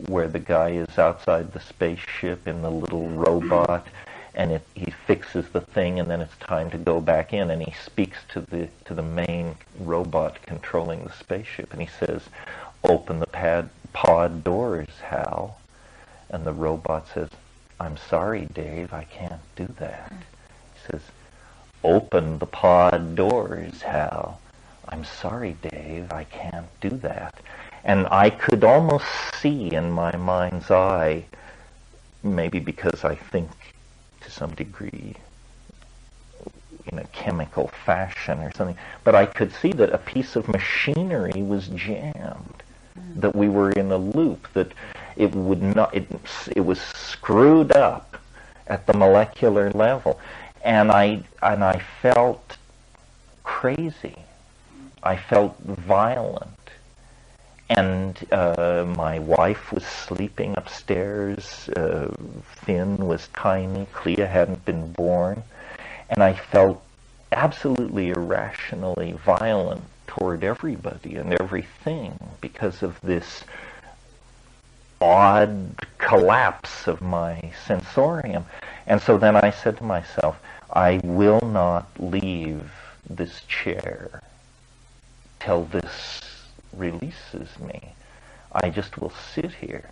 S2: where the guy is outside the spaceship in the little robot, and he fixes the thing, and then it's time to go back in, and he speaks to the main robot controlling the spaceship, and he says, "Open the pod doors, Hal," and the robot says, "I'm sorry, Dave, I can't do that." He says, "Open the pod doors, Hal." "I'm sorry, Dave, I can't do that." And I could almost see in my mind's eye, maybe because I think to some degree in a chemical fashion or something, but I could see that a piece of machinery was jammed, that we were in a loop, that it would not, it was screwed up at the molecular level. and I felt crazy. I felt violent. And my wife was sleeping upstairs. Finn was tiny. Clea hadn't been born. And I felt absolutely irrationally violent toward everybody and everything because of this odd collapse of my sensorium. And so then I said to myself, I will not leave this chair till this releases me. I just will sit here.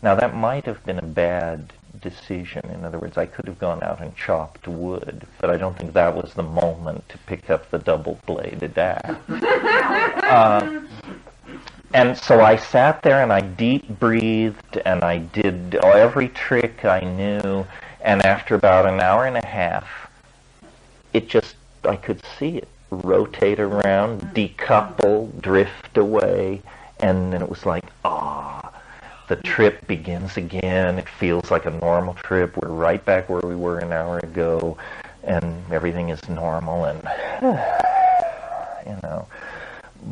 S2: Now that might have been a bad decision. In other words, I could have gone out and chopped wood, but I don't think that was the moment to pick up the double-bladed axe. And so I sat there and I deep breathed and I did every trick I knew, and after about an hour and a half, I could see it rotate around, decouple, drift away, and then it was like, the trip begins again. It feels like a normal trip. We're right back where we were an hour ago, and everything is normal, and,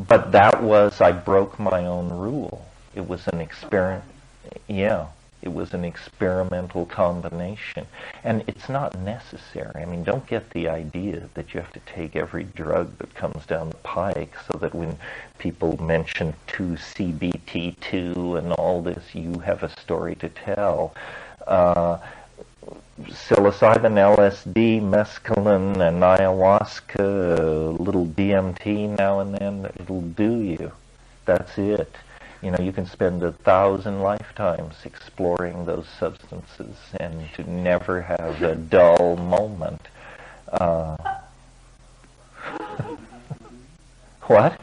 S2: But I broke my own rule. It was an experiment. Yeah. It was an experimental combination. And it's not necessary. I mean, don't get the idea that you have to take every drug that comes down the pike so that when people mention 2-CBT2 and all this, you have a story to tell. Psilocybin, LSD, mescaline, and ayahuasca, a little DMT now and then, it'll do you. That's it. You can spend 1,000 lifetimes exploring those substances and to never have a dull moment. What?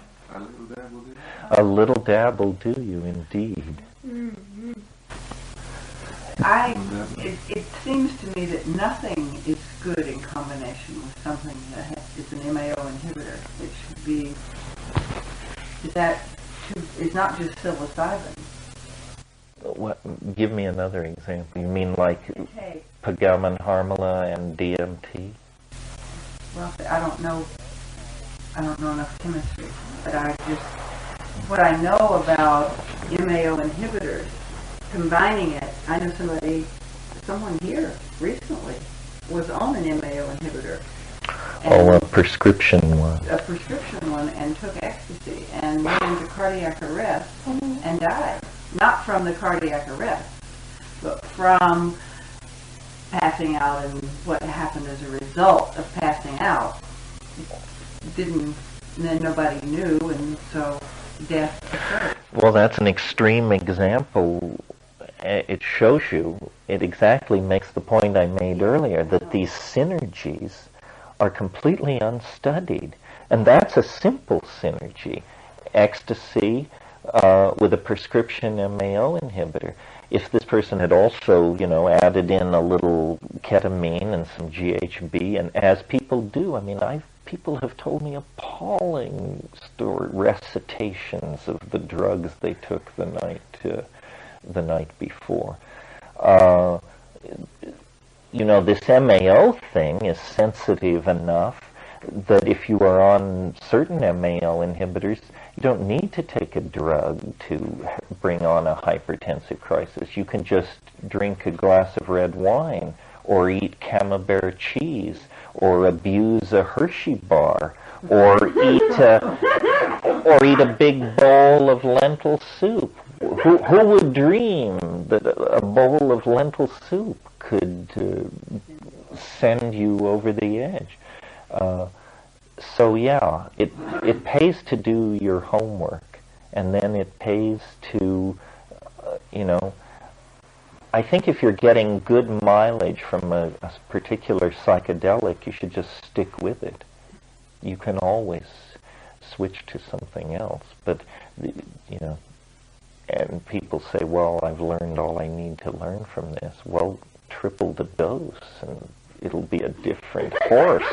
S2: A little dab will do you, indeed.
S4: Mm-hmm. It seems to me that nothing is good in combination with something that is an MAO inhibitor. It should be, it's not just psilocybin.
S2: What? Give me another example. You mean like Pagaman Harmala and DMT?
S4: Well, I don't know enough chemistry, but what I know about MAO inhibitors, combining it, I know someone here recently was on an MAO inhibitor.
S2: A prescription one.
S4: A prescription one, and took ecstasy and went into cardiac arrest and died. Not from the cardiac arrest, but from passing out, and what happened as a result of passing out. Then nobody knew, and so death occurred.
S2: Well, that's an extreme example. It shows you, it exactly makes the point I made earlier, that these synergies are completely unstudied. And that's a simple synergy. Ecstasy with a prescription MAO inhibitor. If this person had also, added in a little ketamine and some GHB, and as people do, people have told me appalling recitations of the drugs they took the night before. This MAO thing is sensitive enough that if you are on certain MAO inhibitors, you don't need to take a drug to bring on a hypertensive crisis. You can just drink a glass of red wine, or eat camembert cheese, or abuse a Hershey bar, or eat a big bowl of lentil soup. Who would dream that a bowl of lentil soup could send you over the edge? So yeah, it pays to do your homework, and then it pays to, I think if you're getting good mileage from a particular psychedelic, you should just stick with it. You can always switch to something else, but, and people say, well, I've learned all I need to learn from this. Well, triple the dose, and it'll be a different horse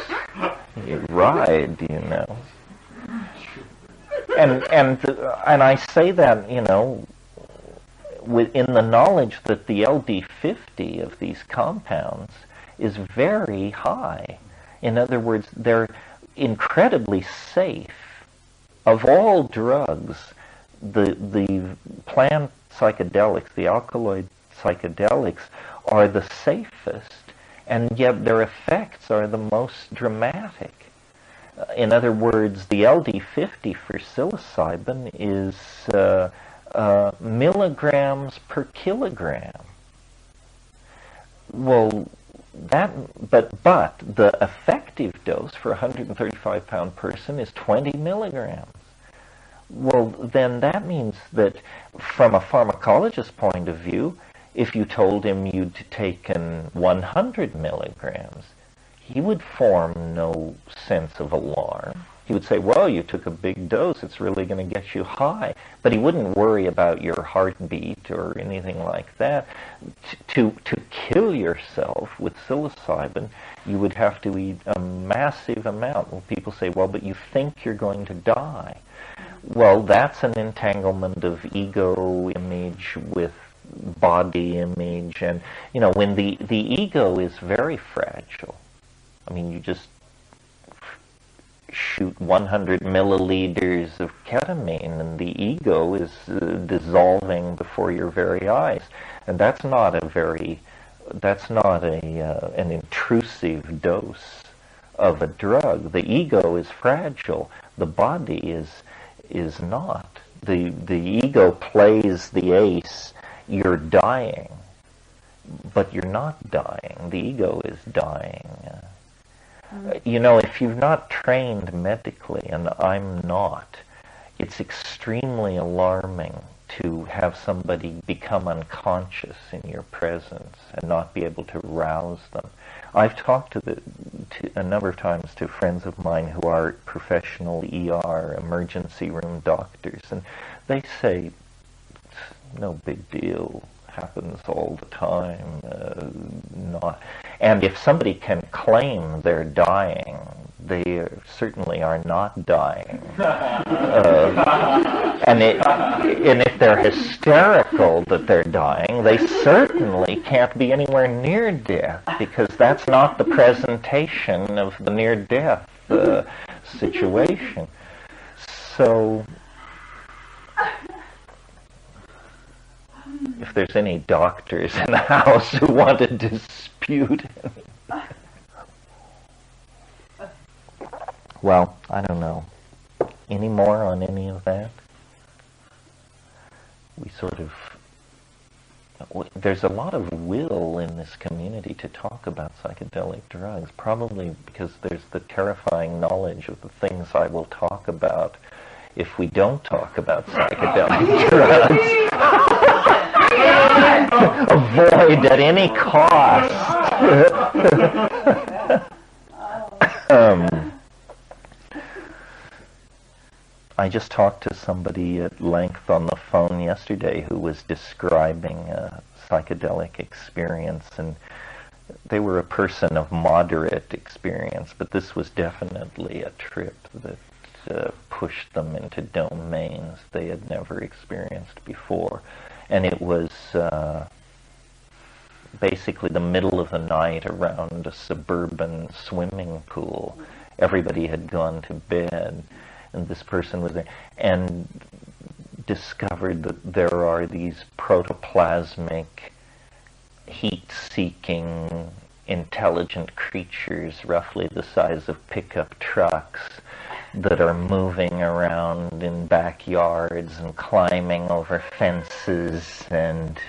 S2: you ride, And I say that, within the knowledge that the LD50 of these compounds is very high. In other words, they're incredibly safe. Of all drugs, the plant psychedelics, the alkaloid psychedelics, are the safest, and yet their effects are the most dramatic. In other words, the LD50 for psilocybin is milligrams per kilogram. Well, but the effective dose for a 135-pound person is 20 milligrams. Well, then that means that from a pharmacologist's point of view, if you told him you'd taken 100 milligrams, he would form no sense of alarm. He would say, well, you took a big dose, it's really going to get you high. But he wouldn't worry about your heartbeat or anything like that. To kill yourself with psilocybin, you would have to eat a massive amount. Well, people say, well, but you think you're going to die. Well, that's an entanglement of ego image with body image. And, you know, when the ego is very fragile, I mean, you just shoot 100 milliliters of ketamine and the ego is dissolving before your very eyes. And that's not an intrusive dose of a drug. The ego is fragile. The body is not. The ego plays the ace. You're dying, but you're not dying. The ego is dying. You know, if you've not trained medically, and I'm not, it's extremely alarming to have somebody become unconscious in your presence and not be able to rouse them. I've talked to a number of times to friends of mine who are professional ER, emergency room doctors, and they say, it's no big deal, happens all the time, not. And if somebody can claim they're dying, they certainly are not dying. And if they're hysterical that they're dying, they certainly can't be anywhere near death, because that's not the presentation of the near-death situation. So, if there's any doctors in the house who want to dispute it. Well, I don't know. Any more on any of that? There's a lot of will in this community to talk about psychedelic drugs, probably because there's the terrifying knowledge of the things I will talk about if we don't talk about psychedelic drugs. Avoid at any cost. I just talked to somebody at length on the phone yesterday who was describing a psychedelic experience, and they were a person of moderate experience, but this was definitely a trip that pushed them into domains they had never experienced before. And it was basically the middle of the night around a suburban swimming pool. Everybody had gone to bed, and this person was there, and discovered that there are these protoplasmic, heat-seeking, intelligent creatures roughly the size of pickup trucks that are moving around in backyards and climbing over fences, and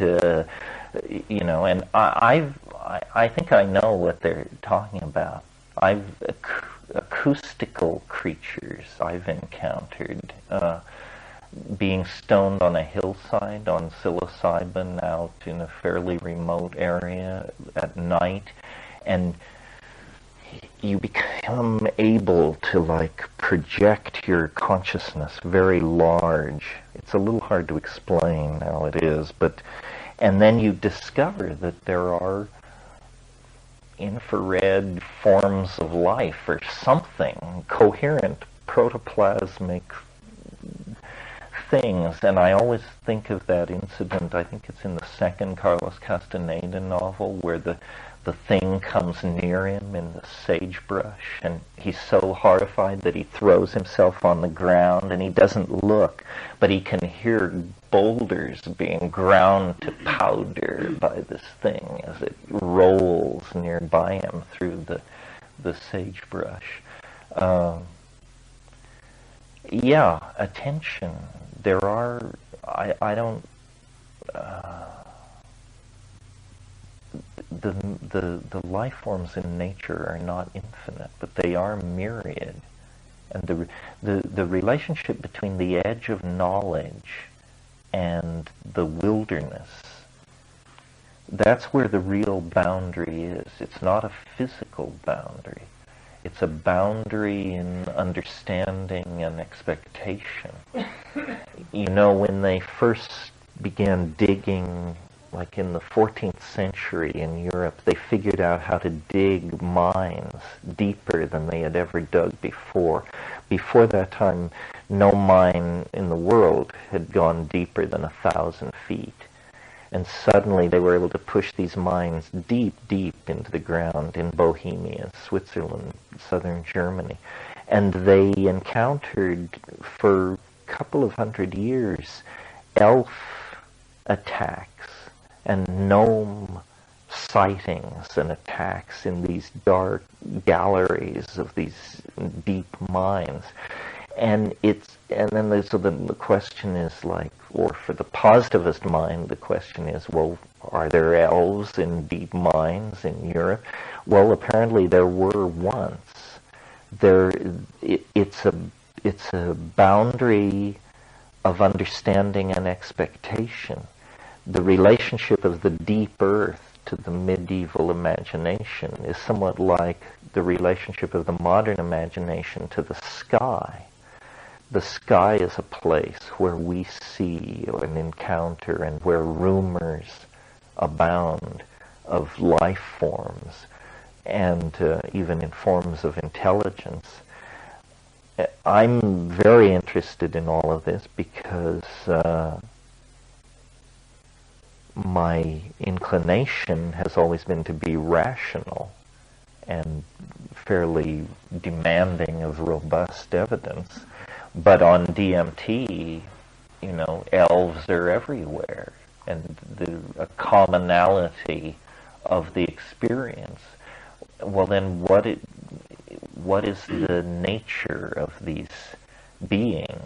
S2: you know, and I think I know what they're talking about. Acoustical creatures I've encountered, being stoned on a hillside on psilocybin out in a fairly remote area at night, and you become able to like project your consciousness very large. It's a little hard to explain how it is, but and then you discover that there are infrared forms of life or something, coherent protoplasmic things. And I always think of that incident, I think it's in the second Carlos Castaneda novel, where the the thing comes near him in the sagebrush, and he's so horrified that he throws himself on the ground, and he doesn't look, but he can hear boulders being ground to powder by this thing as it rolls nearby him through the sagebrush. Yeah, attention. There are, I don't, the life forms in nature are not infinite, but they are myriad. And the relationship between the edge of knowledge and the wilderness, that's where the real boundary is. It's not a physical boundary. It's a boundary in understanding and expectation. You know, when they first began digging, like in the 14th century in Europe, they figured out how to dig mines deeper than they had ever dug before. Before that time, no mine in the world had gone deeper than 1,000 feet. And suddenly they were able to push these mines deep, deep into the ground in Bohemia, Switzerland, southern Germany. And they encountered, for a couple of hundred years, elf attacks and gnome sightings and attacks in these dark galleries of these deep mines. And then so the question is like, or for the positivist mind, the question is, well, are there elves in deep mines in Europe? Well, apparently there were once. It's a boundary of understanding and expectation. The relationship of the deep earth to the medieval imagination is somewhat like the relationship of the modern imagination to the sky. The sky is a place where we see and encounter and where rumors abound of life forms and even in forms of intelligence. I'm very interested in all of this because my inclination has always been to be rational and fairly demanding of robust evidence. But on DMT, you know, elves are everywhere, and a commonality of the experience. Well, then what is the nature of these beings?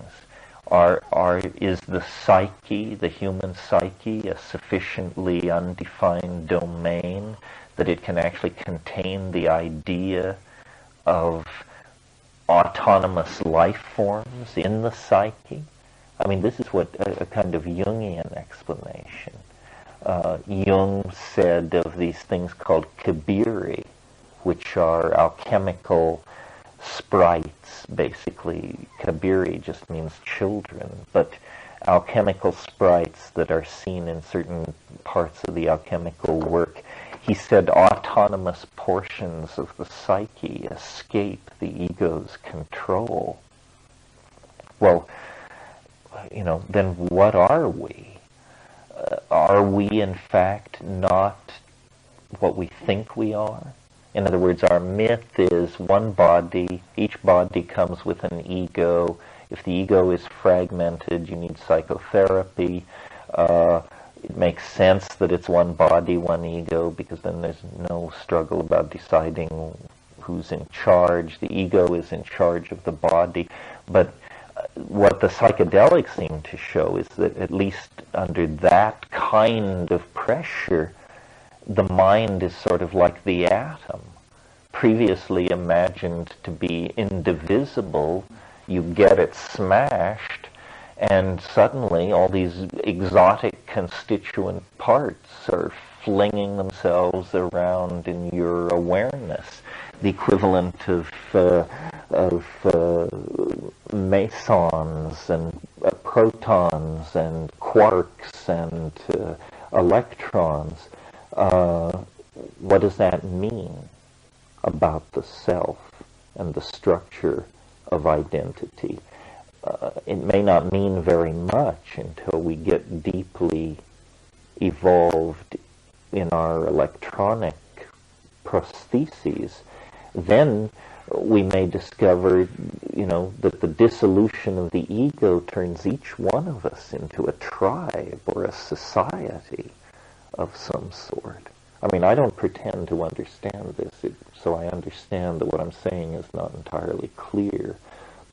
S2: Is the psyche, the human psyche, a sufficiently undefined domain that it can actually contain the idea of autonomous life forms in the psyche? I mean, this is what a kind of Jungian explanation. Jung said of these things called kabiri, which are alchemical sprites, basically. Kabiri just means children, but alchemical sprites that are seen in certain parts of the alchemical work. He said autonomous portions of the psyche escape the ego's control. Well, you know, then what are we? Are we in fact not what we think we are? In other words, our myth is one body, each body comes with an ego. If the ego is fragmented, you need psychotherapy. It makes sense that it's one body, one ego, because then there's no struggle about deciding who's in charge. The ego is in charge of the body. But what the psychedelics seem to show is that at least under that kind of pressure, the mind is sort of like the atom. Previously imagined to be indivisible, you get it smashed, and suddenly all these exotic constituent parts are flinging themselves around in your awareness. The equivalent of mesons and protons and quarks and electrons. What does that mean about the self and the structure of identity? It may not mean very much until we get deeply evolved in our electronic prostheses, then we may discover, that the dissolution of the ego turns each one of us into a tribe or a society of some sort. I mean, I don't pretend to understand this, so I understand that what I'm saying is not entirely clear.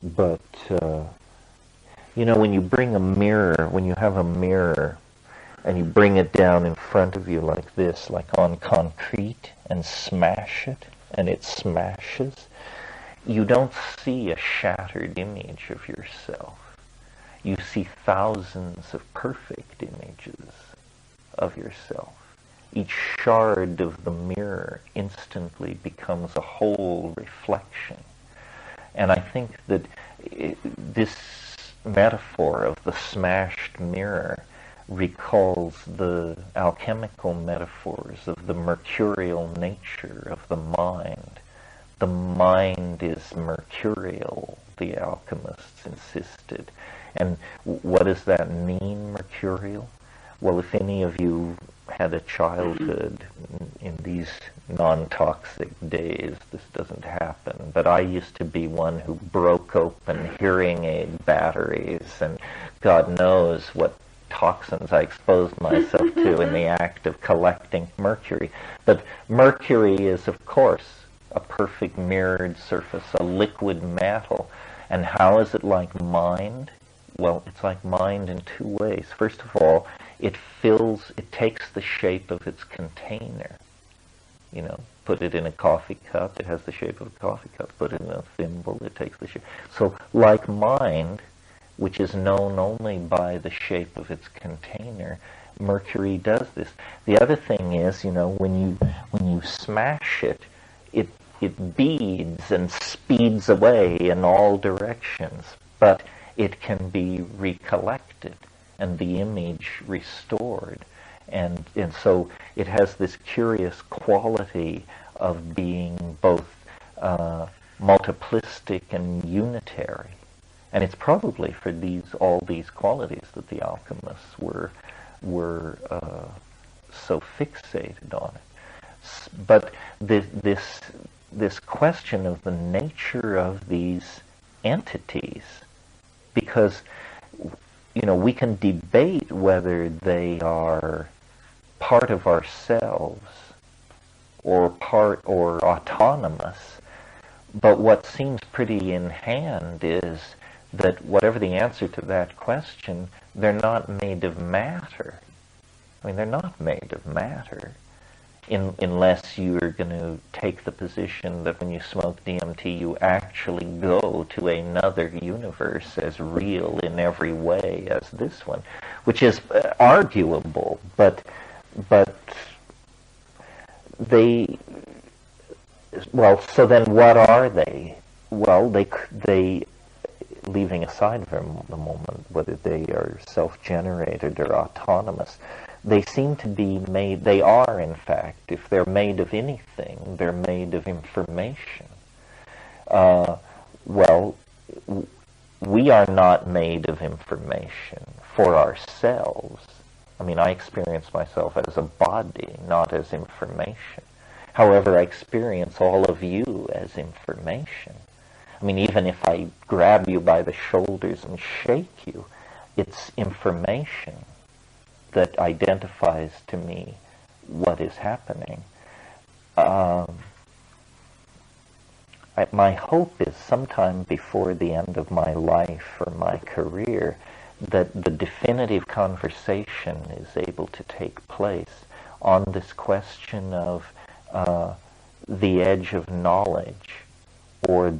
S2: But, when you bring a mirror, when you have a mirror, and you bring it down in front of you like this, like on concrete, and smash it, and it smashes, you don't see a shattered image of yourself. You see thousands of perfect images of yourself. Each shard of the mirror instantly becomes a whole reflection. And I think that this metaphor of the smashed mirror recalls the alchemical metaphors of the mercurial nature of the mind. The mind is mercurial, the alchemists insisted. And what does that mean, mercurial? Well, if any of you had a childhood in these non-toxic days, this doesn't happen. But I used to be one who broke open hearing aid batteries, and God knows what toxins I exposed myself to in the act of collecting mercury. But mercury is, of course, a perfect mirrored surface, a liquid metal. And how is it like mind? Well, it's like mind in two ways. First of all, it takes the shape of its container. Put it in a coffee cup, it has the shape of a coffee cup. Put it in a thimble, it takes the shape. So, like mind, which is known only by the shape of its container, mercury does this. The other thing is, when you smash it, it beads and speeds away in all directions, but it can be recollected and the image restored. And so it has this curious quality of being both multiplistic and unitary. And it's probably for all these qualities that the alchemists were so fixated on it. But this question of the nature of these entities, because we can debate whether they are part of ourselves or autonomous, but what seems pretty in hand is that whatever the answer to that question, they're not made of matter. I mean, they're not made of matter, unless you're going to take the position that when you smoke DMT, you actually go to another universe as real in every way as this one, which is arguable, but so then what are they? Well, they leaving aside for the moment whether they are self-generated or autonomous, they seem to be made, they are in fact, if they're made of anything, they're made of information. We are not made of information for ourselves. I mean, I experience myself as a body, not as information. However, I experience all of you as information. I mean, even if I grab you by the shoulders and shake you, it's information that identifies to me what is happening. My hope is sometime before the end of my life or my career that the definitive conversation is able to take place on this question of the edge of knowledge, or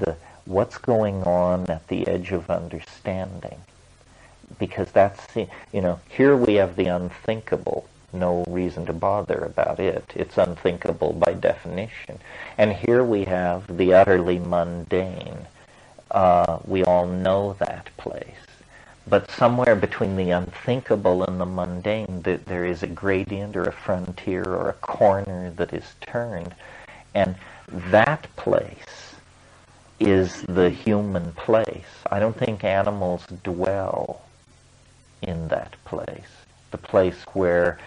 S2: what's going on at the edge of understanding. Because that's, here we have the unthinkable, no reason to bother about it. It's unthinkable by definition. And here we have the utterly mundane. We all know that place. But somewhere between the unthinkable and the mundane, there is a gradient or a frontier or a corner that is turned. And that place is the human place. I don't think animals dwell in that place. The place where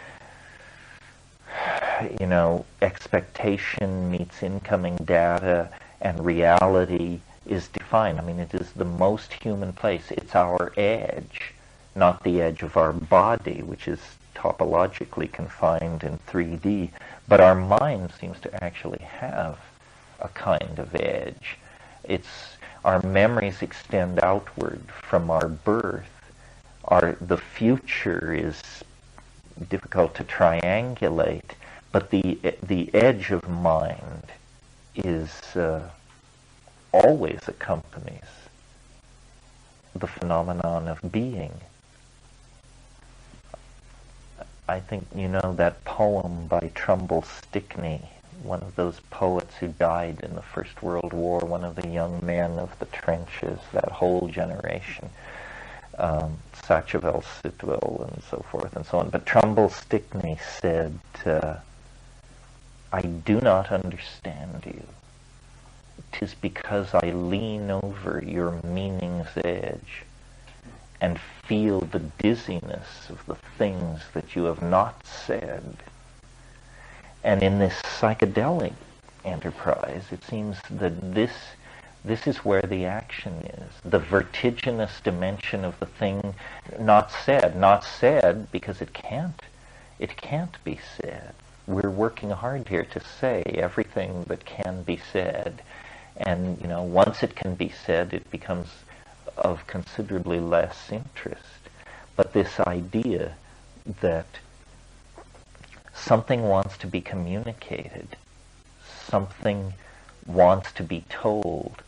S2: expectation meets incoming data and reality is defined. I mean, it is the most human place. It's our edge, not the edge of our body, which is topologically confined in 3D. But our mind seems to actually have a kind of edge. Our memories extend outward from our birth. The future is difficult to triangulate, but the edge of mind is always accompanies the phenomenon of being. I think you know that poem by Trumbull Stickney, one of those poets who died in the First World War, one of the young men of the trenches, that whole generation, Sacheverell, Sitwell, and so forth and so on. But Trumbull Stickney said, I do not understand you. 'Tis because I lean over your meaning's edge and feel the dizziness of the things that you have not said. And in this psychedelic enterprise, it seems that this is where the action is. The vertiginous dimension of the thing not said because it can't be said. We're working hard here to say everything that can be said. And, once it can be said, it becomes of considerably less interest. But this idea that something wants to be communicated, something wants to be told,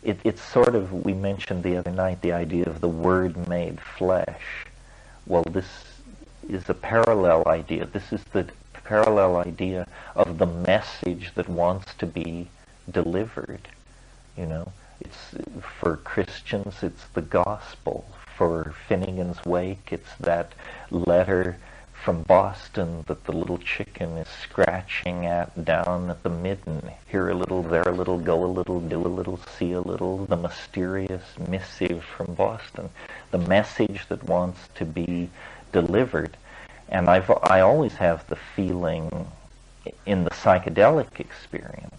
S2: it's sort of, we mentioned the other night, the idea of the Word made flesh. Well, this is a parallel idea. This is the parallel idea of the message that wants to be delivered. It's for Christians, it's the gospel. For Finnegan's Wake, it's that letter from Boston that the little chicken is scratching at down at the midden. Here a little, there a little, go a little, do a little, see a little. The mysterious missive from Boston. The message that wants to be delivered. And I always have the feeling in the psychedelic experience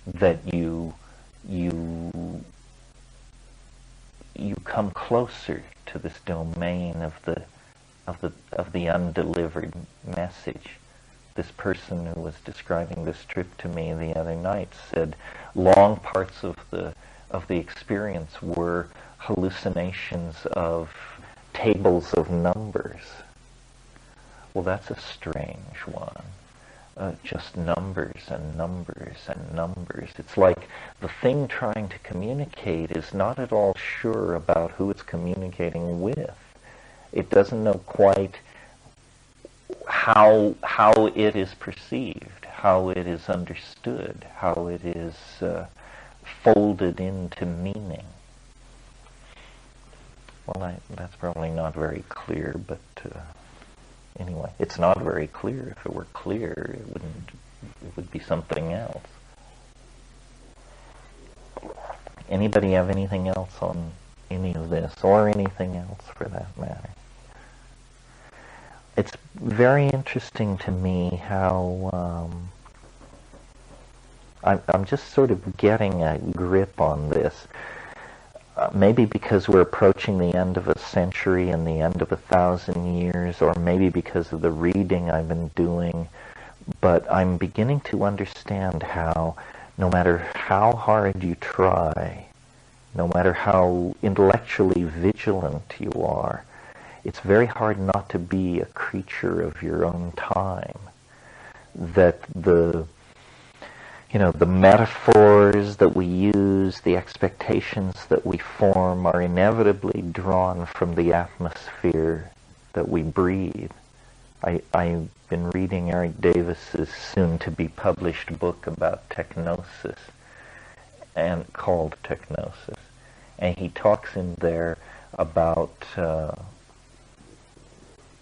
S2: that you come closer to this domain of the undelivered message. This person who was describing this trip to me the other night said long parts of the experience were hallucinations of tables of numbers. Well, that's a strange one. Just numbers and numbers and numbers. It's like the thing trying to communicate is not at all sure about who it's communicating with. It doesn't know quite how it is perceived, how it is understood, how it is folded into meaning. Well, that's probably not very clear, but anyway, it's not very clear. If it were clear, it would be something else. Anybody have anything else on any of this, or anything else for that matter? It's very interesting to me how I'm just sort of getting a grip on this. Maybe because we're approaching the end of a century and the end of 1,000 years, or maybe because of the reading I've been doing, but I'm beginning to understand how no matter how hard you try, no matter how intellectually vigilant you are, it's very hard not to be a creature of your own time. That the metaphors that we use, the expectations that we form are inevitably drawn from the atmosphere that we breathe. I've been reading Eric Davis's soon-to-be-published book about technosis, and called Technosis. And he talks in there about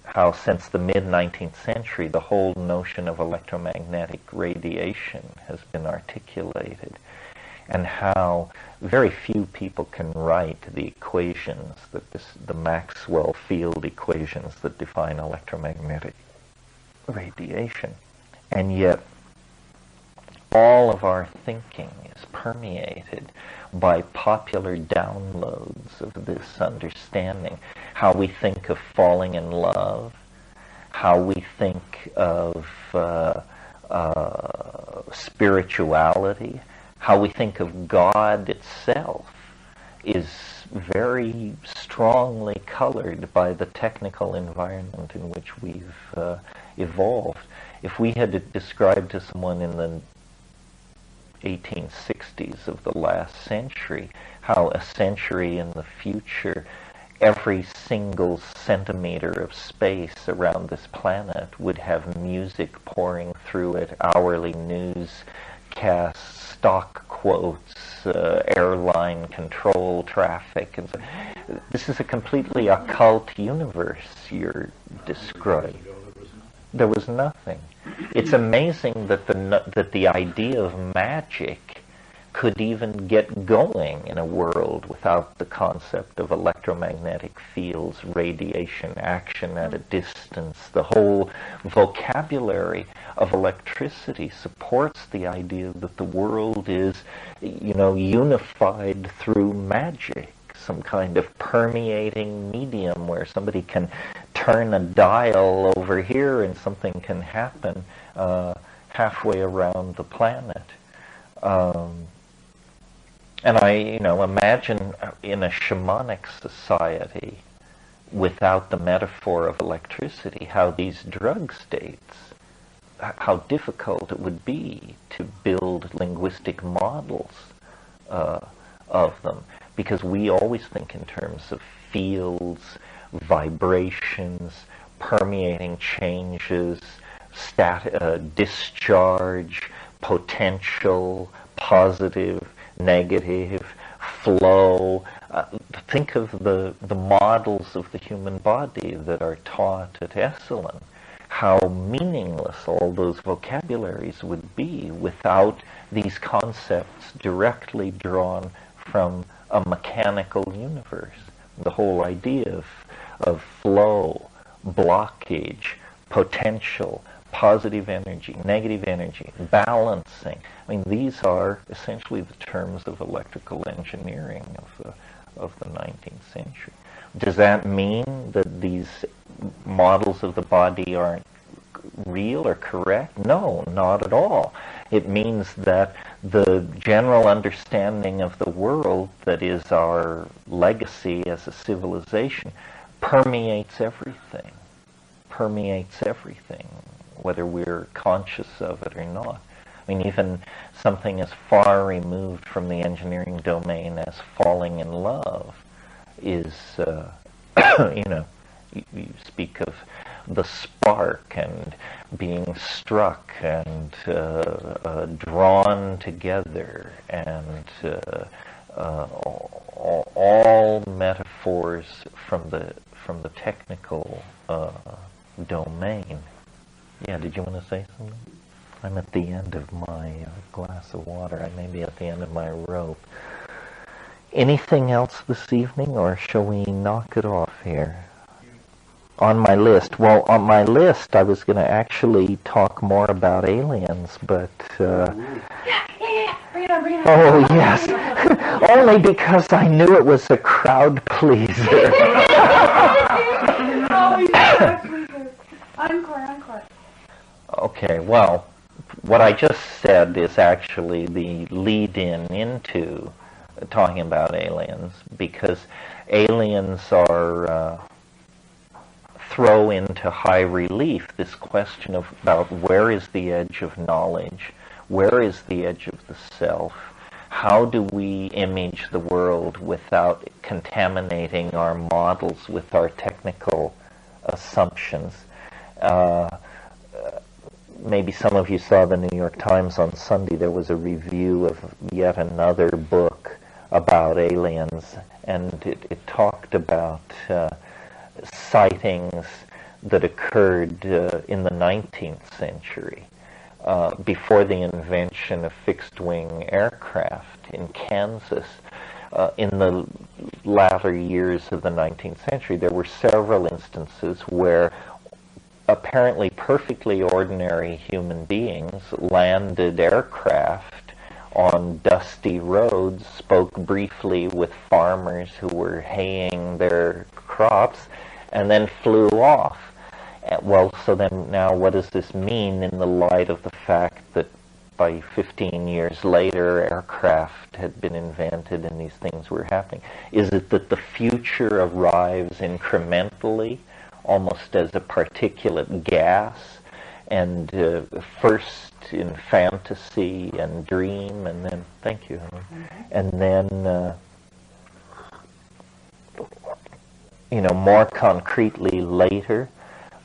S2: how since the mid-19th century the whole notion of electromagnetic radiation has been articulated, and how very few people can write the equations, the Maxwell field equations that define electromagnetic radiation. And yet all of our thinking is permeated by popular downloads of this understanding. How we think of falling in love, how we think of spirituality, how we think of God itself is very strongly colored by the technical environment in which we've evolved. If we had to describe to someone in the 1860s of the last century how a century in the future every single centimeter of space around this planet would have music pouring through it, hourly newscasts, stock quotes, airline control traffic. And so, this is a completely occult universe you're describing. There was nothing. It's amazing that the idea of magic could even get going in a world without the concept of electromagnetic fields, radiation, action at a distance. The whole vocabulary of electricity supports the idea that the world is, unified through magic, some kind of permeating medium where somebody can turn a dial over here and something can happen halfway around the planet. And I, imagine in a shamanic society, without the metaphor of electricity, how these drug states, how difficult it would be to build linguistic models of them. Because we always think in terms of fields, vibrations, permeating changes, discharge, potential, positive, negative, flow. Think of the models of the human body that are taught at Esalen. How meaningless all those vocabularies would be without these concepts directly drawn from a mechanical universe. The whole idea of flow, blockage, potential, positive energy, negative energy, balancing. I mean, these are essentially the terms of electrical engineering of the 19th century. Does that mean that these models of the body aren't real or correct? No, not at all. It means that the general understanding of the world that is our legacy as a civilization permeates everything, whether we're conscious of it or not. I mean, even something as far removed from the engineering domain as falling in love is, you speak of the spark and being struck and drawn together, and all metaphors from the technical domain. Yeah, did you want to say something? I'm at the end of my glass of water. I may be at the end of my rope. Anything else this evening, or shall we knock it off here? On my list. Well, on my list, I was going to actually talk more about aliens, but...
S4: Yeah. Bring it on.
S2: Oh, yes. Only because I knew it was a crowd pleaser.
S4: Encore.
S2: Okay, well, what I just said is actually the lead-in into talking about aliens, because aliens are... throw into high relief this question about where is the edge of knowledge, where is the edge of the self, how do we image the world without contaminating our models with our technical assumptions. Maybe some of you saw the New York Times on Sunday. There was a review of yet another book about aliens, and it talked about sightings that occurred in the 19th century, before the invention of fixed-wing aircraft in Kansas. In the latter years of the 19th century, there were several instances where apparently perfectly ordinary human beings landed aircraft on dusty roads, spoke briefly with farmers who were haying their crops, and then flew off. Well, so then now what does this mean in the light of the fact that by 15 years later aircraft had been invented and these things were happening? Is it that the future arrives incrementally, almost as a particulate gas, and first in fantasy and dream, and then, thank you, and then, more concretely later?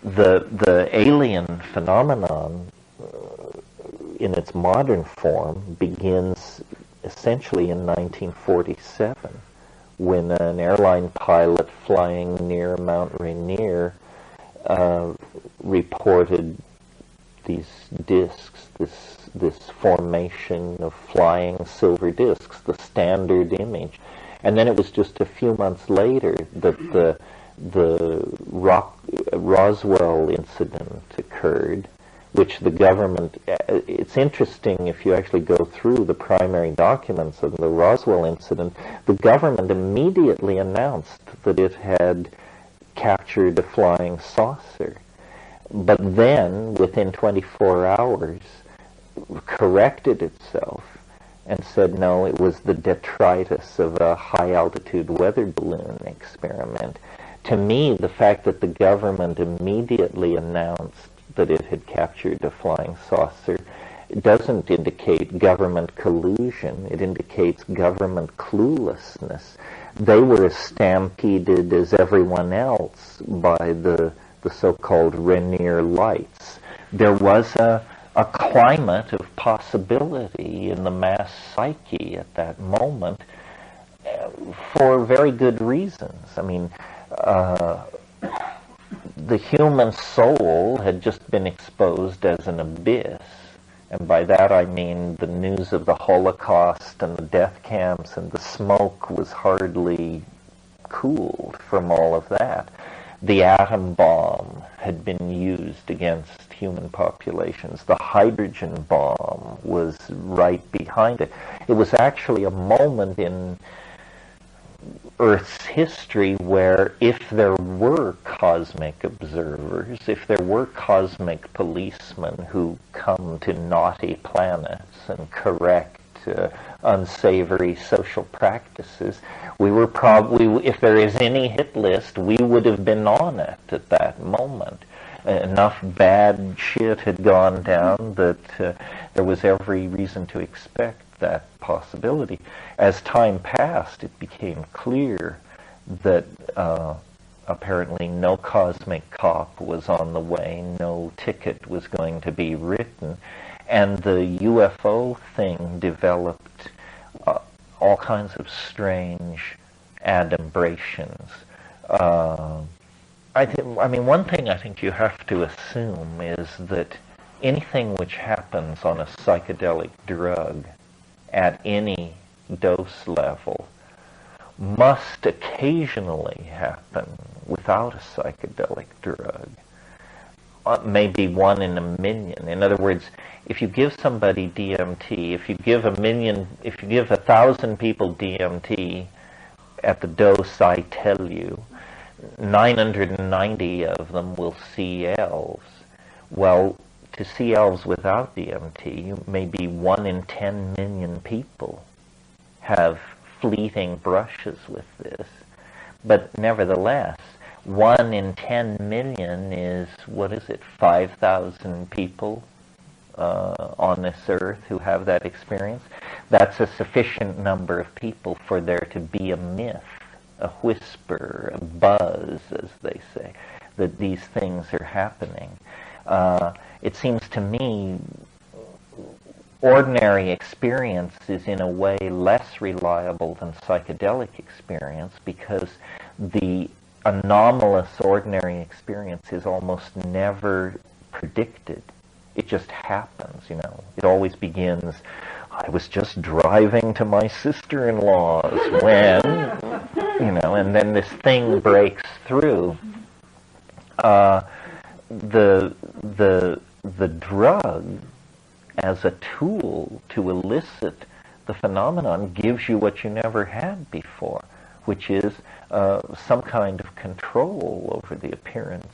S2: The alien phenomenon in its modern form begins essentially in 1947, when an airline pilot flying near Mount Rainier reported these discs, this formation of flying silver discs, the standard image. And then it was just a few months later that the Roswell incident occurred, which the government, it's interesting if you actually go through the primary documents of the Roswell incident, the government immediately announced that it had captured a flying saucer. But then, within 24 hours, corrected itself and said, no, it was the detritus of a high-altitude weather balloon experiment. To me, the fact that the government immediately announced that it had captured a flying saucer doesn't indicate government collusion. It indicates government cluelessness. They were as stampeded as everyone else by the so-called Rainier lights. There was a climate of possibility in the mass psyche at that moment for very good reasons. I mean, the human soul had just been exposed as an abyss, and by that I mean the news of the Holocaust and the death camps, and the smoke was hardly cooled from all of that. The atom bomb had been used against human populations. The hydrogen bomb was right behind it. It was actually a moment in Earth's history where if there were cosmic observers, if there were cosmic policemen who come to naughty planets and correct unsavory social practices, we were probably, if there is any hit list, we would have been on it at that moment. Enough bad shit had gone down that there was every reason to expect that possibility. As time passed, it became clear that apparently no cosmic cop was on the way, no ticket was going to be written, and the UFO thing developed all kinds of strange adumbrations. One thing I think you have to assume is that anything which happens on a psychedelic drug at any dose level must occasionally happen without a psychedelic drug. Maybe 1 in a million. In other words, if you give somebody DMT, if you give 1,000 people DMT at the dose I tell you, 990 of them will see elves. Well, to see elves without DMT, maybe 1 in 10 million people have fleeting brushes with this. But nevertheless, 1 in 10 million is, 5,000 people on this earth who have that experience? That's a sufficient number of people for there to be a myth, a whisper, a buzz, as they say, that these things are happening. It seems to me ordinary experience is in a way less reliable than psychedelic experience, because the anomalous ordinary experience is almost never predicted. It just happens, It always begins, I was just driving to my sister-in-law's when, and then this thing breaks through. the drug as a tool to elicit the phenomenon gives you what you never had before, which is some kind of control over the appearance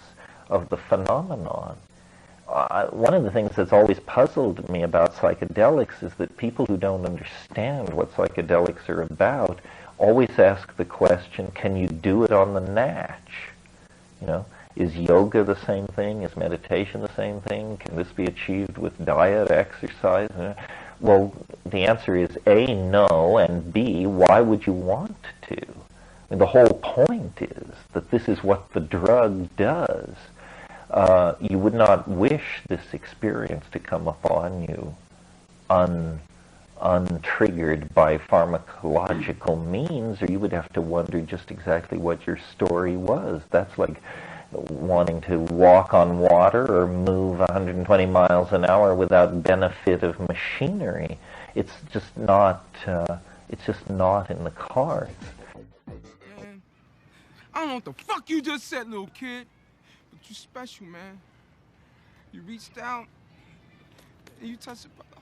S2: of the phenomenon. One of the things that's always puzzled me about psychedelics is that people who don't understand what psychedelics are about always ask the question, can you do it on the natch? You know, is yoga the same thing? Is meditation the same thing? Can this be achieved with diet, exercise? Well, the answer is A, no, and B, why would you want to? I mean, the whole point is that this is what the drug does. You would not wish this experience to come upon you untriggered by pharmacological means, or you would have to wonder just exactly what your story was. That's like wanting to walk on water or move 120 miles an hour without benefit of machinery. It's just not in the cards.
S5: Man, I don't know what the fuck you just said, little kid, but you special, man. You reached out and you touched the button.